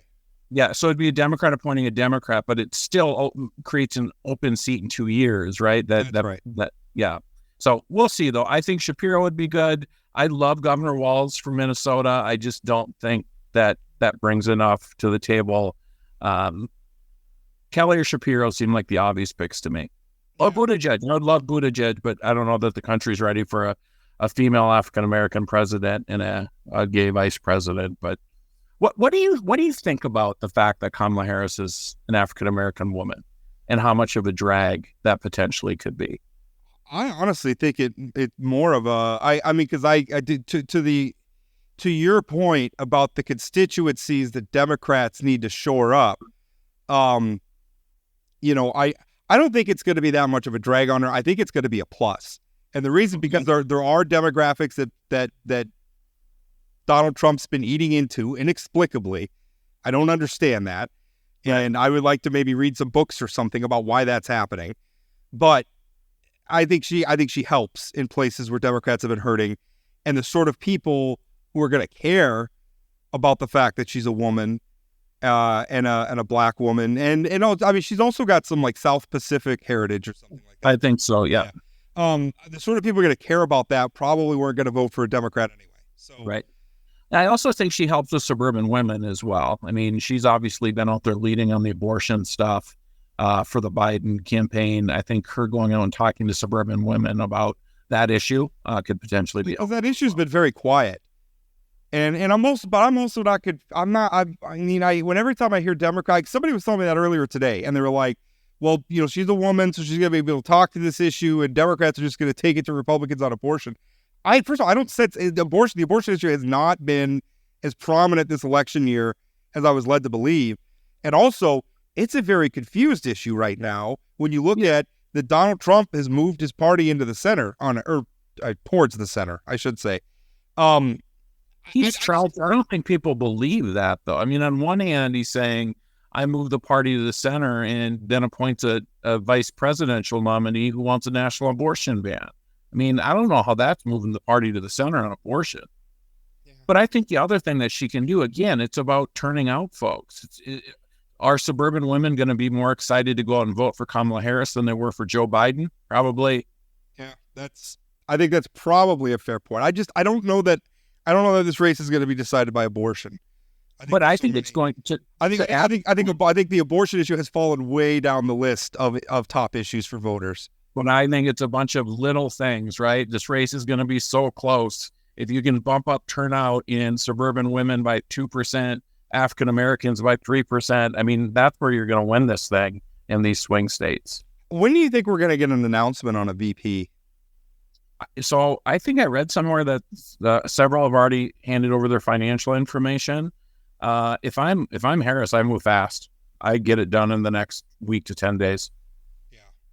B: Yeah, so it'd be a Democrat appointing a Democrat, but it still creates an open seat in 2 years, right? That's right. So we'll see, though. I think Shapiro would be good. I love Governor Walz from Minnesota. I just don't think that brings enough to the table. Kelly or Shapiro seem like the obvious picks to me. Oh, Buttigieg. I'd love Buttigieg, but I don't know that the country's ready for a female African-American president and a gay vice president. But what do you think about the fact that Kamala Harris is an African-American woman and how much of a drag that potentially could be?
A: I honestly think it more of because I did to your point about the constituencies that Democrats need to shore up. I don't think it's going to be that much of a drag on her. I think it's going to be a plus. And the reason, because there are demographics that Donald Trump's been eating into inexplicably. I don't understand that. And I would like to maybe read some books or something about why that's happening. But I think she helps in places where Democrats have been hurting. And the sort of people who are going to care about the fact that she's a woman and a black woman, and she's also got some like South Pacific heritage or something like that.
B: I think so, yeah.
A: The sort of people who are going to care about that probably weren't going to vote for a Democrat anyway. So
B: right. I also think she helps with suburban women as well. I mean, she's obviously been out there leading on the abortion stuff for the Biden campaign. I think her going out and talking to suburban women about that issue could potentially be.
A: Because that issue's been very quiet. And every time I hear Democrat, somebody was telling me that earlier today, and they were like, well, she's a woman, so she's going to be able to talk to this issue, and Democrats are just going to take it to Republicans on abortion. First of all, I don't sense the abortion issue has not been as prominent this election year as I was led to believe. And also, it's a very confused issue right now when you look at that Donald Trump has moved his party into the center, towards the center, I should say.
B: He's trounced. I don't think people believe that, though. I mean, on one hand, he's saying, I moved the party to the center, and then appoints a vice presidential nominee who wants a national abortion ban. I mean, I don't know how that's moving the party to the center on abortion. Yeah. But I think the other thing that she can do, again, it's about turning out folks. Are suburban women going to be more excited to go out and vote for Kamala Harris than they were for Joe Biden? Probably.
A: Yeah, I think that's probably a fair point. I don't know that this race is going to be decided by abortion.
B: I think it's going to.
A: I think the abortion issue has fallen way down the list of top issues for voters.
B: But I think it's a bunch of little things, right? This race is going to be so close. If you can bump up turnout in suburban women by 2%, African Americans by 3%, I mean, that's where you're going to win this thing in these swing states.
A: When do you think we're going to get an announcement on a VP?
B: So I think I read somewhere that several have already handed over their financial information. If I'm Harris, I move fast. I get it done in the next week to 10 days.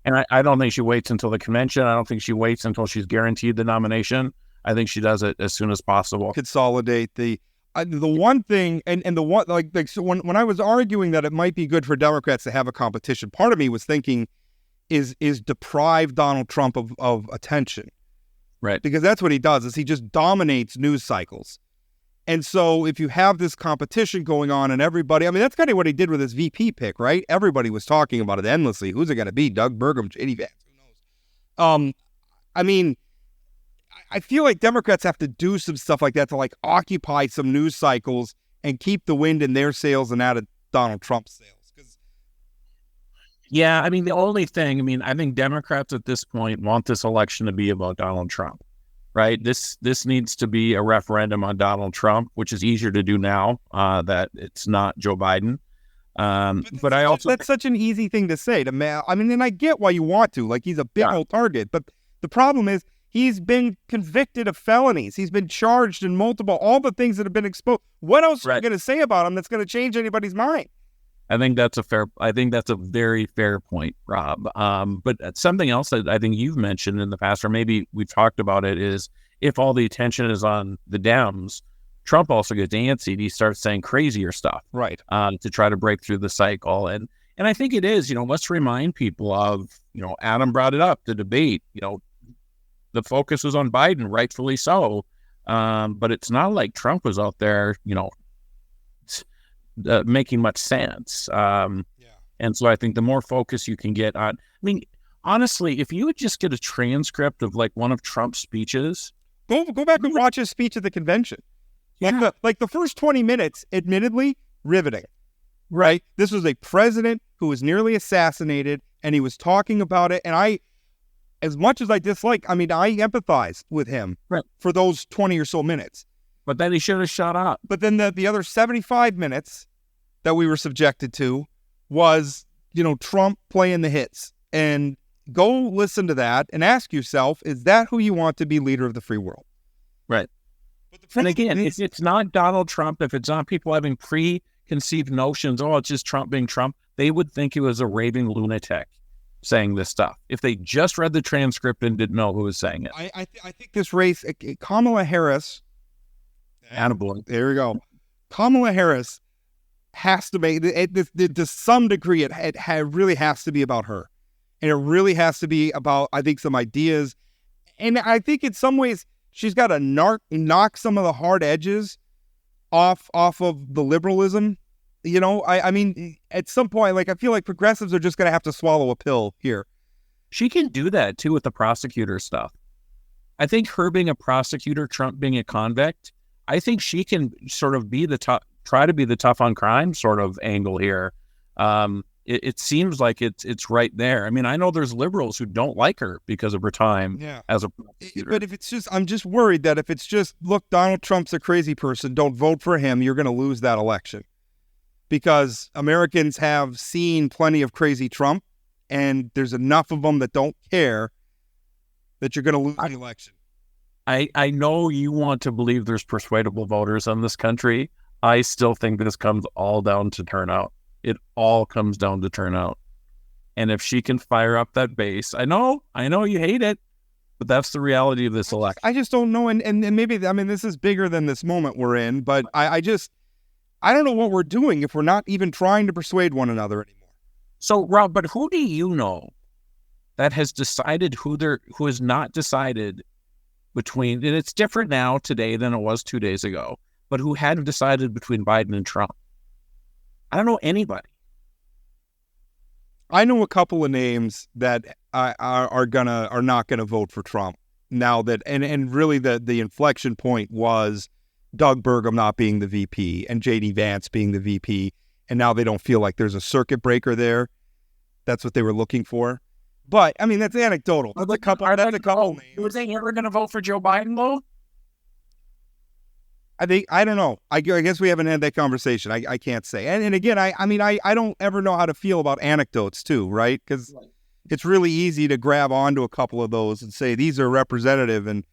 B: And I don't think she waits until the convention. I don't think she waits until she's guaranteed the nomination. I think she does it as soon as possible.
A: Consolidate the one thing, and the one like so when I was arguing that it might be good for Democrats to have a competition, part of me was thinking is deprive Donald Trump of attention.
B: Right.
A: Because that's what he does, is he just dominates news cycles. And so if you have this competition going on and everybody, I mean, that's kind of what he did with his VP pick, right? Everybody was talking about it endlessly. Who's it going to be? Doug Burgum, J.D. Vance, who knows? I mean, I feel like Democrats have to do some stuff like that to like occupy some news cycles and keep the wind in their sails and out of Donald Trump's sails.
B: Yeah, I mean, the only thing, I mean, I think Democrats at this point want this election to be about Donald Trump, right? This needs to be a referendum on Donald Trump, which is easier to do now that it's not Joe Biden. But I also
A: that's such an easy thing to say to I mean, and I get why you want to, like he's a big old target, but the problem is he's been convicted of felonies. He's been charged in all the things that have been exposed. What else are you going to say about him that's going to change anybody's mind?
B: I think that's a very fair point, Rob. But something else that I think you've mentioned in the past, or maybe we've talked about it, is if all the attention is on the Dems, Trump also gets antsy. He starts saying crazier stuff,
A: right?
B: To try to break through the cycle. And I think it is, let's remind people of, Adam brought it up, the debate, the focus was on Biden, rightfully so. But it's not like Trump was out there, making much sense. And so I think the more focus you can get on, I mean, honestly, if you would just get a transcript of like one of Trump's speeches,
A: go back and watch his speech at the convention. Yeah. Like the first 20 minutes, admittedly, riveting, right? This was a president who was nearly assassinated, and he was talking about it. And as much as I dislike, I empathize with him for those 20 or so minutes.
B: But then he should have shut up.
A: But then the other 75 minutes that we were subjected to was, Trump playing the hits. And go listen to that and ask yourself, is that who you want to be leader of the free world?
B: Right. And again, if it's not Donald Trump, if it's not people having preconceived notions, it's just Trump being Trump, they would think he was a raving lunatic saying this stuff if they just read the transcript and didn't know who was saying it.
A: I think this race, Kamala Harris, there we go. Kamala Harris has to make it to some degree. It really has to be about her, and it really has to be about, I think, some ideas. And I think in some ways she's got to knock some of the hard edges off of the liberalism. I mean, at some point, like I feel like progressives are just going to have to swallow a pill here.
B: She can do that too with the prosecutor stuff. I think her being a prosecutor, Trump being a convict, I think she can sort of be try to be the tough on crime sort of angle here. It seems like it's right there. I mean, I know there's liberals who don't like her because of her time as a prosecutor.
A: But if it's just, I'm just worried that if it's just, look, Donald Trump's a crazy person, don't vote for him, you're going to lose that election. Because Americans have seen plenty of crazy Trump, and there's enough of them that don't care that you're going to lose the election.
B: I know you want to believe there's persuadable voters in this country. I still think this comes all down to turnout. It all comes down to turnout. And if she can fire up that base, I know you hate it, but that's the reality of this election. I
A: just don't know. And maybe, this is bigger than this moment we're in, but I don't know what we're doing if we're not even trying to persuade one another anymore.
B: So, Rob, but who do you know that has decided who has not decided between, and it's different now today than it was 2 days ago, but who hadn't decided between Biden and Trump? I don't know anybody.
A: I know a couple of names that are not gonna vote for Trump now that, and really the inflection point was Doug Burgum not being the VP and J.D. Vance being the VP, and now they don't feel like there's a circuit breaker there. That's what they were looking for. But, that's anecdotal. That's a couple names.
B: Were they ever going to vote for Joe Biden, though?
A: I don't know. I guess we haven't had that conversation. I can't say. And again, I don't ever know how to feel about anecdotes, too, right? Because it's really easy to grab onto a couple of those and say, these are representative, and,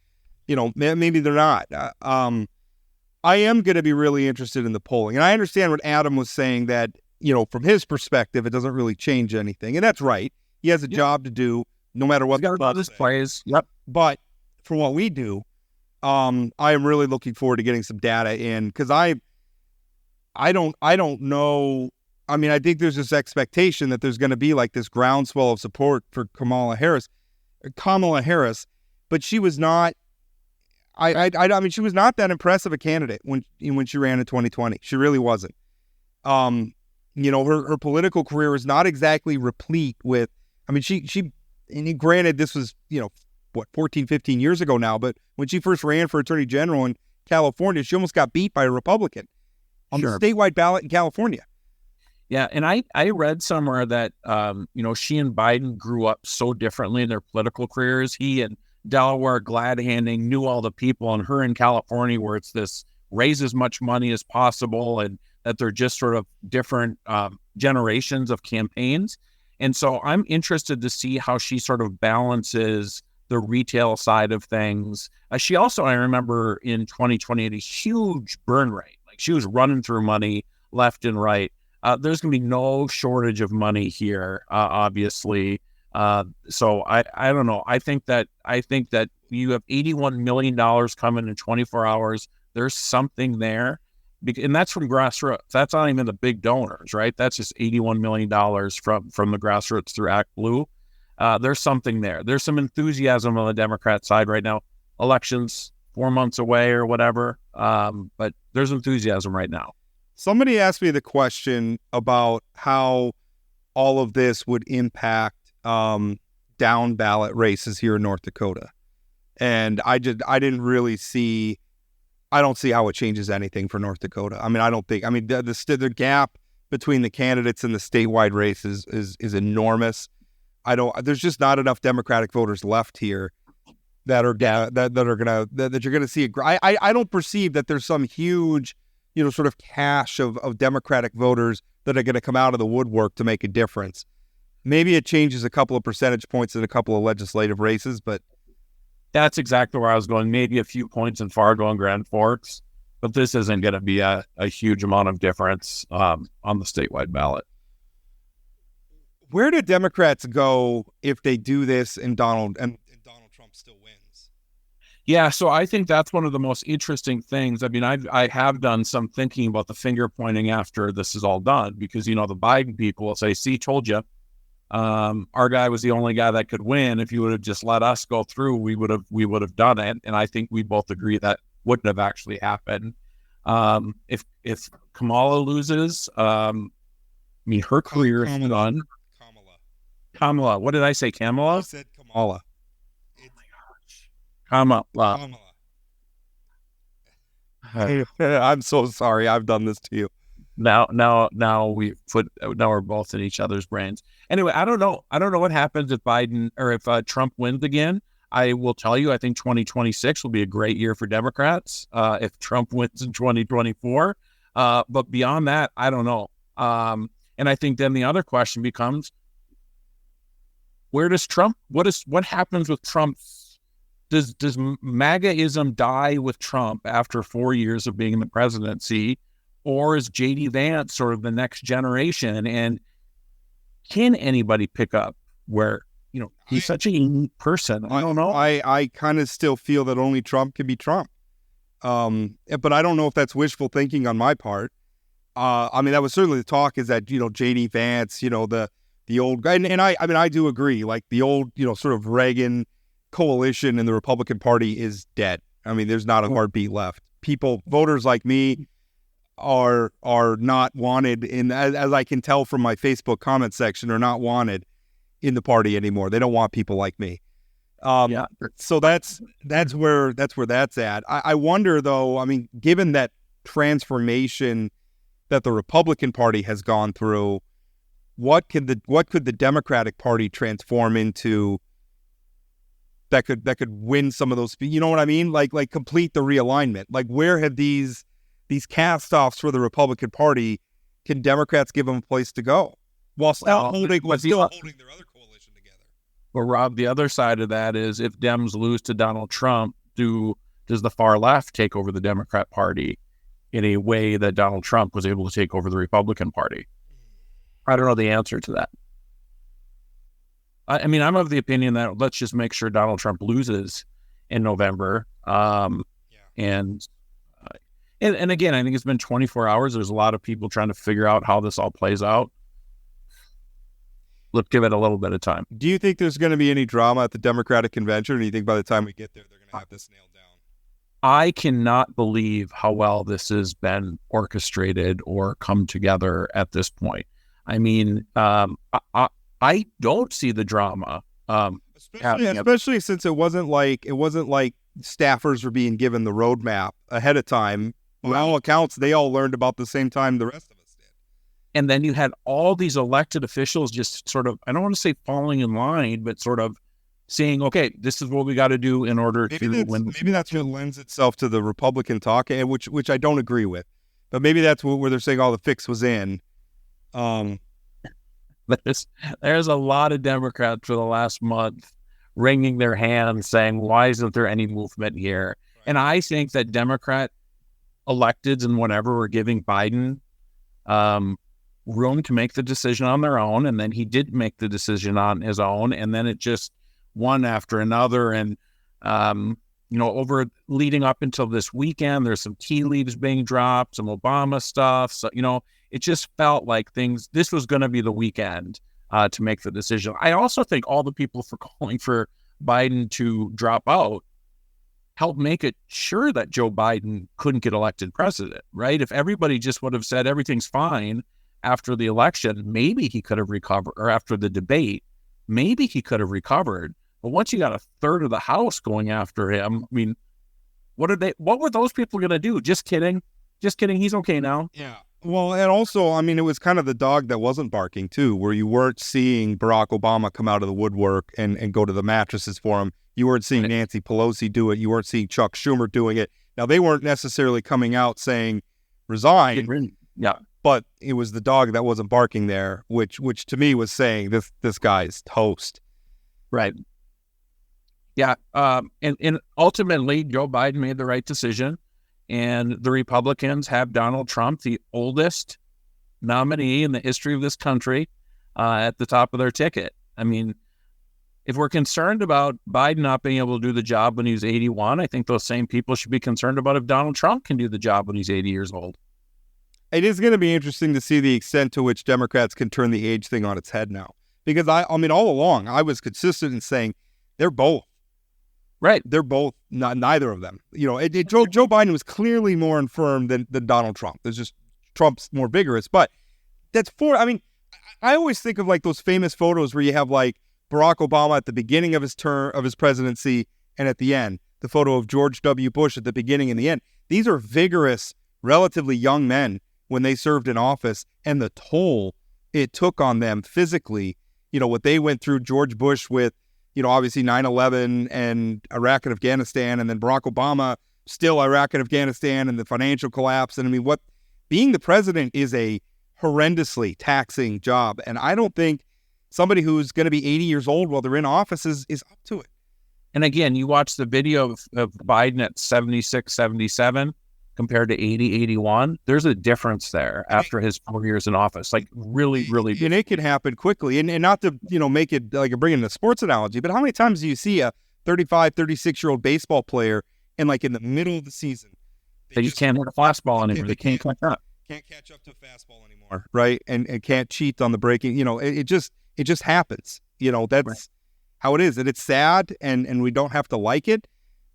A: maybe they're not. I am going to be really interested in the polling. And I understand what Adam was saying that, from his perspective, it doesn't really change anything. And that's right. He has a job to do, no matter what
B: this plays. Yep.
A: But for what we do, I am really looking forward to getting some data in, because I don't know. I mean, I think there's this expectation that there's going to be like this groundswell of support for Kamala Harris, but she was not. I mean, she was not that impressive a candidate when she ran in 2020. She really wasn't. Her political career is not exactly replete with. I mean, and granted, this was 14, 15 years ago now, but when she first ran for Attorney General in California, she almost got beat by a Republican on the statewide ballot in California.
B: Yeah, and I read somewhere that she and Biden grew up so differently in their political careers. He in Delaware glad-handing, knew all the people, and her in California, where it's this raise as much money as possible, and that they're just sort of different generations of campaigns. And so I'm interested to see how she sort of balances the retail side of things. She also, I remember in 2020, had a huge burn rate. Like, she was running through money left and right. There's going to be no shortage of money here, obviously. So I don't know. I think that you have $81 million coming in 24 hours. There's something there. And that's from grassroots. That's not even the big donors, right? That's just $81 million from the grassroots through Act Blue. There's something there. There's some enthusiasm on the Democrat side right now. Elections 4 months away or whatever. But there's enthusiasm right now.
A: Somebody asked me the question about how all of this would impact down ballot races here in North Dakota. And I didn't really see. I don't see how it changes anything for North Dakota. I mean, I don't think. I mean, the gap between the candidates in the statewide race is enormous. There's just not enough Democratic voters left here that you're gonna see. I don't perceive that there's some huge, sort of cache of Democratic voters that are going to come out of the woodwork to make a difference. Maybe it changes a couple of percentage points in a couple of legislative races, but.
B: That's exactly where I was going. Maybe a few points in Fargo and Grand Forks, but this isn't going to be a huge amount of difference on the statewide ballot.
A: Where do Democrats go if they do this and Donald Trump still wins?
B: Yeah, so I think that's one of the most interesting things. I mean, I have done some thinking about the finger pointing after this is all done, because the Biden people will say, "See, told you." Our guy was the only guy that could win. If you would have just let us go through, we would have done it. And I think we both agree that wouldn't have actually happened. If Kamala loses, I mean, her career is done. Kamala. What did I say? Kamala?
A: I said Kamala.
B: Oh my gosh. Kamala.
A: I'm so sorry. I've done this to you.
B: Now we're both in each other's brains. Anyway, I don't know what happens if Biden or if Trump wins again. I will tell you, I think 2026 will be a great year for Democrats if Trump wins in 2024. But beyond that, I don't know. And I think then the other question becomes, where does Trump? What happens with Trump? Does MAGAism die with Trump after 4 years of being in the presidency? Or is J.D. Vance sort of the next generation? And can anybody pick up where, he's such a unique person? I don't know.
A: I kind of still feel that only Trump can be Trump. But I don't know if that's wishful thinking on my part. I mean, that was certainly the talk, is that, J.D. Vance, the old guy. And I do agree, like the old, sort of Reagan coalition in the Republican Party is dead. I mean, there's not a heartbeat left. Voters like me are not wanted as I can tell from my Facebook comment section, are not wanted in the party anymore. They don't want people like me. So that's where that's at. I wonder though, I mean, given that transformation that the Republican Party has gone through, what could the Democratic Party transform into that could win some of those, you know what I mean? Like complete the realignment. Like, where have these cast-offs for the Republican Party, can Democrats give them a place to go while still holding their other coalition together?
B: Well, Rob, the other side of that is, if Dems lose to Donald Trump, does the far left take over the Democrat Party in a way that Donald Trump was able to take over the Republican Party? I don't know the answer to that. I mean, I'm of the opinion that let's just make sure Donald Trump loses in November. And again, I think it's been 24 hours. There's a lot of people trying to figure out how this all plays out. Let's give it a little bit of time.
A: Do you think there's going to be any drama at the Democratic convention, or do you think by the time we get there, they're going to have this nailed down?
B: I cannot believe how well this has been orchestrated or come together at this point. I mean, I don't see the drama.
A: Especially since it wasn't like staffers were being given the roadmap ahead of time. By all accounts, they all learned about the same time the rest of us did.
B: And then you had all these elected officials just sort of, I don't want to say falling in line, but sort of saying, okay, this is what we got to do in order to win.
A: Maybe that's what lends itself to the Republican talk, which I don't agree with. But maybe that's where they're saying all the fix was in.
B: There's a lot of Democrats for the last month wringing their hands saying, why isn't there any movement here? Right. And I think that Democrat electeds and whatever were giving Biden room to make the decision on their own. And then he did make the decision on his own. And then it just one after another. And, over leading up until this weekend, there's some tea leaves being dropped, some Obama stuff. So, it just felt like this was going to be the weekend to make the decision. I also think all the people for calling for Biden to drop out helped make it sure that Joe Biden couldn't get elected president, right? If everybody just would have said everything's fine after the election, maybe he could have recovered, or after the debate, maybe he could have recovered. But once you got a third of the House going after him, I mean, what were those people going to do? Just kidding. He's okay now.
A: Yeah. Well, and also, I mean, it was kind of the dog that wasn't barking, too, where you weren't seeing Barack Obama come out of the woodwork and go to the mattresses for him. You weren't seeing Nancy Pelosi do it. You weren't seeing Chuck Schumer doing it. Now, they weren't necessarily coming out saying resign, but it was the dog that wasn't barking there, which to me was saying this guy's toast.
B: Right. Yeah. And ultimately, Joe Biden made the right decision. And the Republicans have Donald Trump, the oldest nominee in the history of this country, at the top of their ticket. I mean, if we're concerned about Biden not being able to do the job when he's 81, I think those same people should be concerned about if Donald Trump can do the job when he's 80 years old.
A: It is going to be interesting to see the extent to which Democrats can turn the age thing on its head now. Because, I mean, all along, I was consistent in saying they're both.
B: Right.
A: They're both, neither of them. Joe Biden was clearly more infirm than Donald Trump. There's just Trump's more vigorous. But I always think of like those famous photos where you have like Barack Obama at the beginning of his term, of his presidency, and at the end. The photo of George W. Bush at the beginning and the end. These are vigorous, relatively young men when they served in office, and the toll it took on them physically, what they went through, George Bush with, obviously 9/11 and Iraq and Afghanistan, and then Barack Obama, still Iraq and Afghanistan and the financial collapse. And I mean, being the president is a horrendously taxing job. And I don't think somebody who's going to be 80 years old while they're in office is up to it.
B: And again, you watch the video of Biden at 76, 77 compared to 80, 81. There's a difference there after his 4 years in office. Like really, really.
A: And it can happen quickly. And not to, make it like bring in a sports analogy, but how many times do you see a 35, 36-year-old baseball player and like in the middle of the season,
B: they just can't hit a fastball anymore. They can't catch up.
A: Can't catch up to a fastball anymore. Right. And can't cheat on the breaking. It just happens. That's right. How it is. And it's sad and we don't have to like it.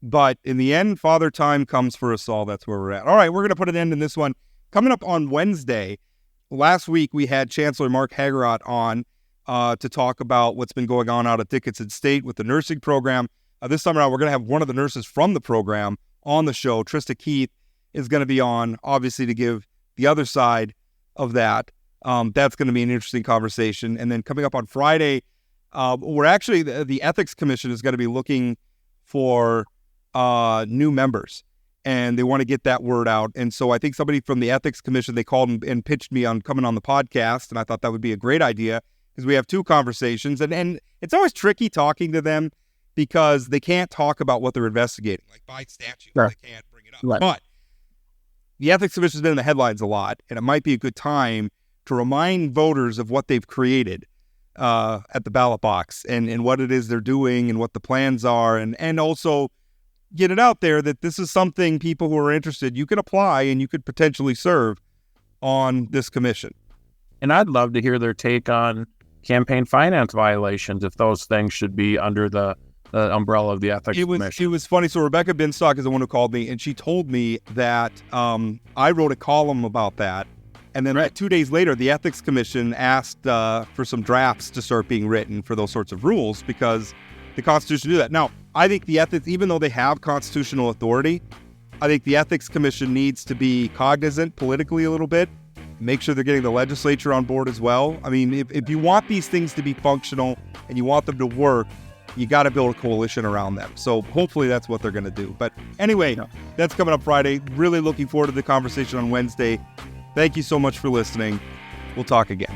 A: But in the end, Father Time comes for us all. That's where we're at. All right, we're going to put an end in this one. Coming up on Wednesday, last week we had Chancellor Mark Hagerott on to talk about what's been going on out at Dickinson State with the nursing program. This time around, we're going to have one of the nurses from the program on the show. Trista Keith is going to be on, obviously, to give the other side of that. That's going to be an interesting conversation. And then coming up on Friday, we're actually, the Ethics Commission is going to be looking for new members, and they want to get that word out. And so I think somebody from the Ethics Commission, they called and pitched me on coming on the podcast, and I thought that would be a great idea because we have two conversations, and it's always tricky talking to them because they can't talk about what they're investigating. Like by statute, They can't bring it up. Right. But the Ethics Commission has been in the headlines a lot, and it might be a good time to remind voters of what they've created at the ballot box and what it is they're doing and what the plans are, and also get it out there that this is something people who are interested, you can apply and you could potentially serve on this commission.
B: And I'd love to hear their take on campaign finance violations, if those things should be under the umbrella of the Ethics Commission.
A: It was funny. So Rebecca Binstock is the one who called me, and she told me that I wrote a column about that. And then 2 days later, the Ethics Commission asked for some drafts to start being written for those sorts of rules because the Constitution do that. Now, I think the ethics, even though they have constitutional authority, I think the Ethics Commission needs to be cognizant politically a little bit, make sure they're getting the legislature on board as well. I mean, if you want these things to be functional and you want them to work, you got to build a coalition around them. So hopefully that's what they're going to do. But anyway, that's coming up Friday. Really looking forward to the conversation on Wednesday. Thank you so much for listening. We'll talk again.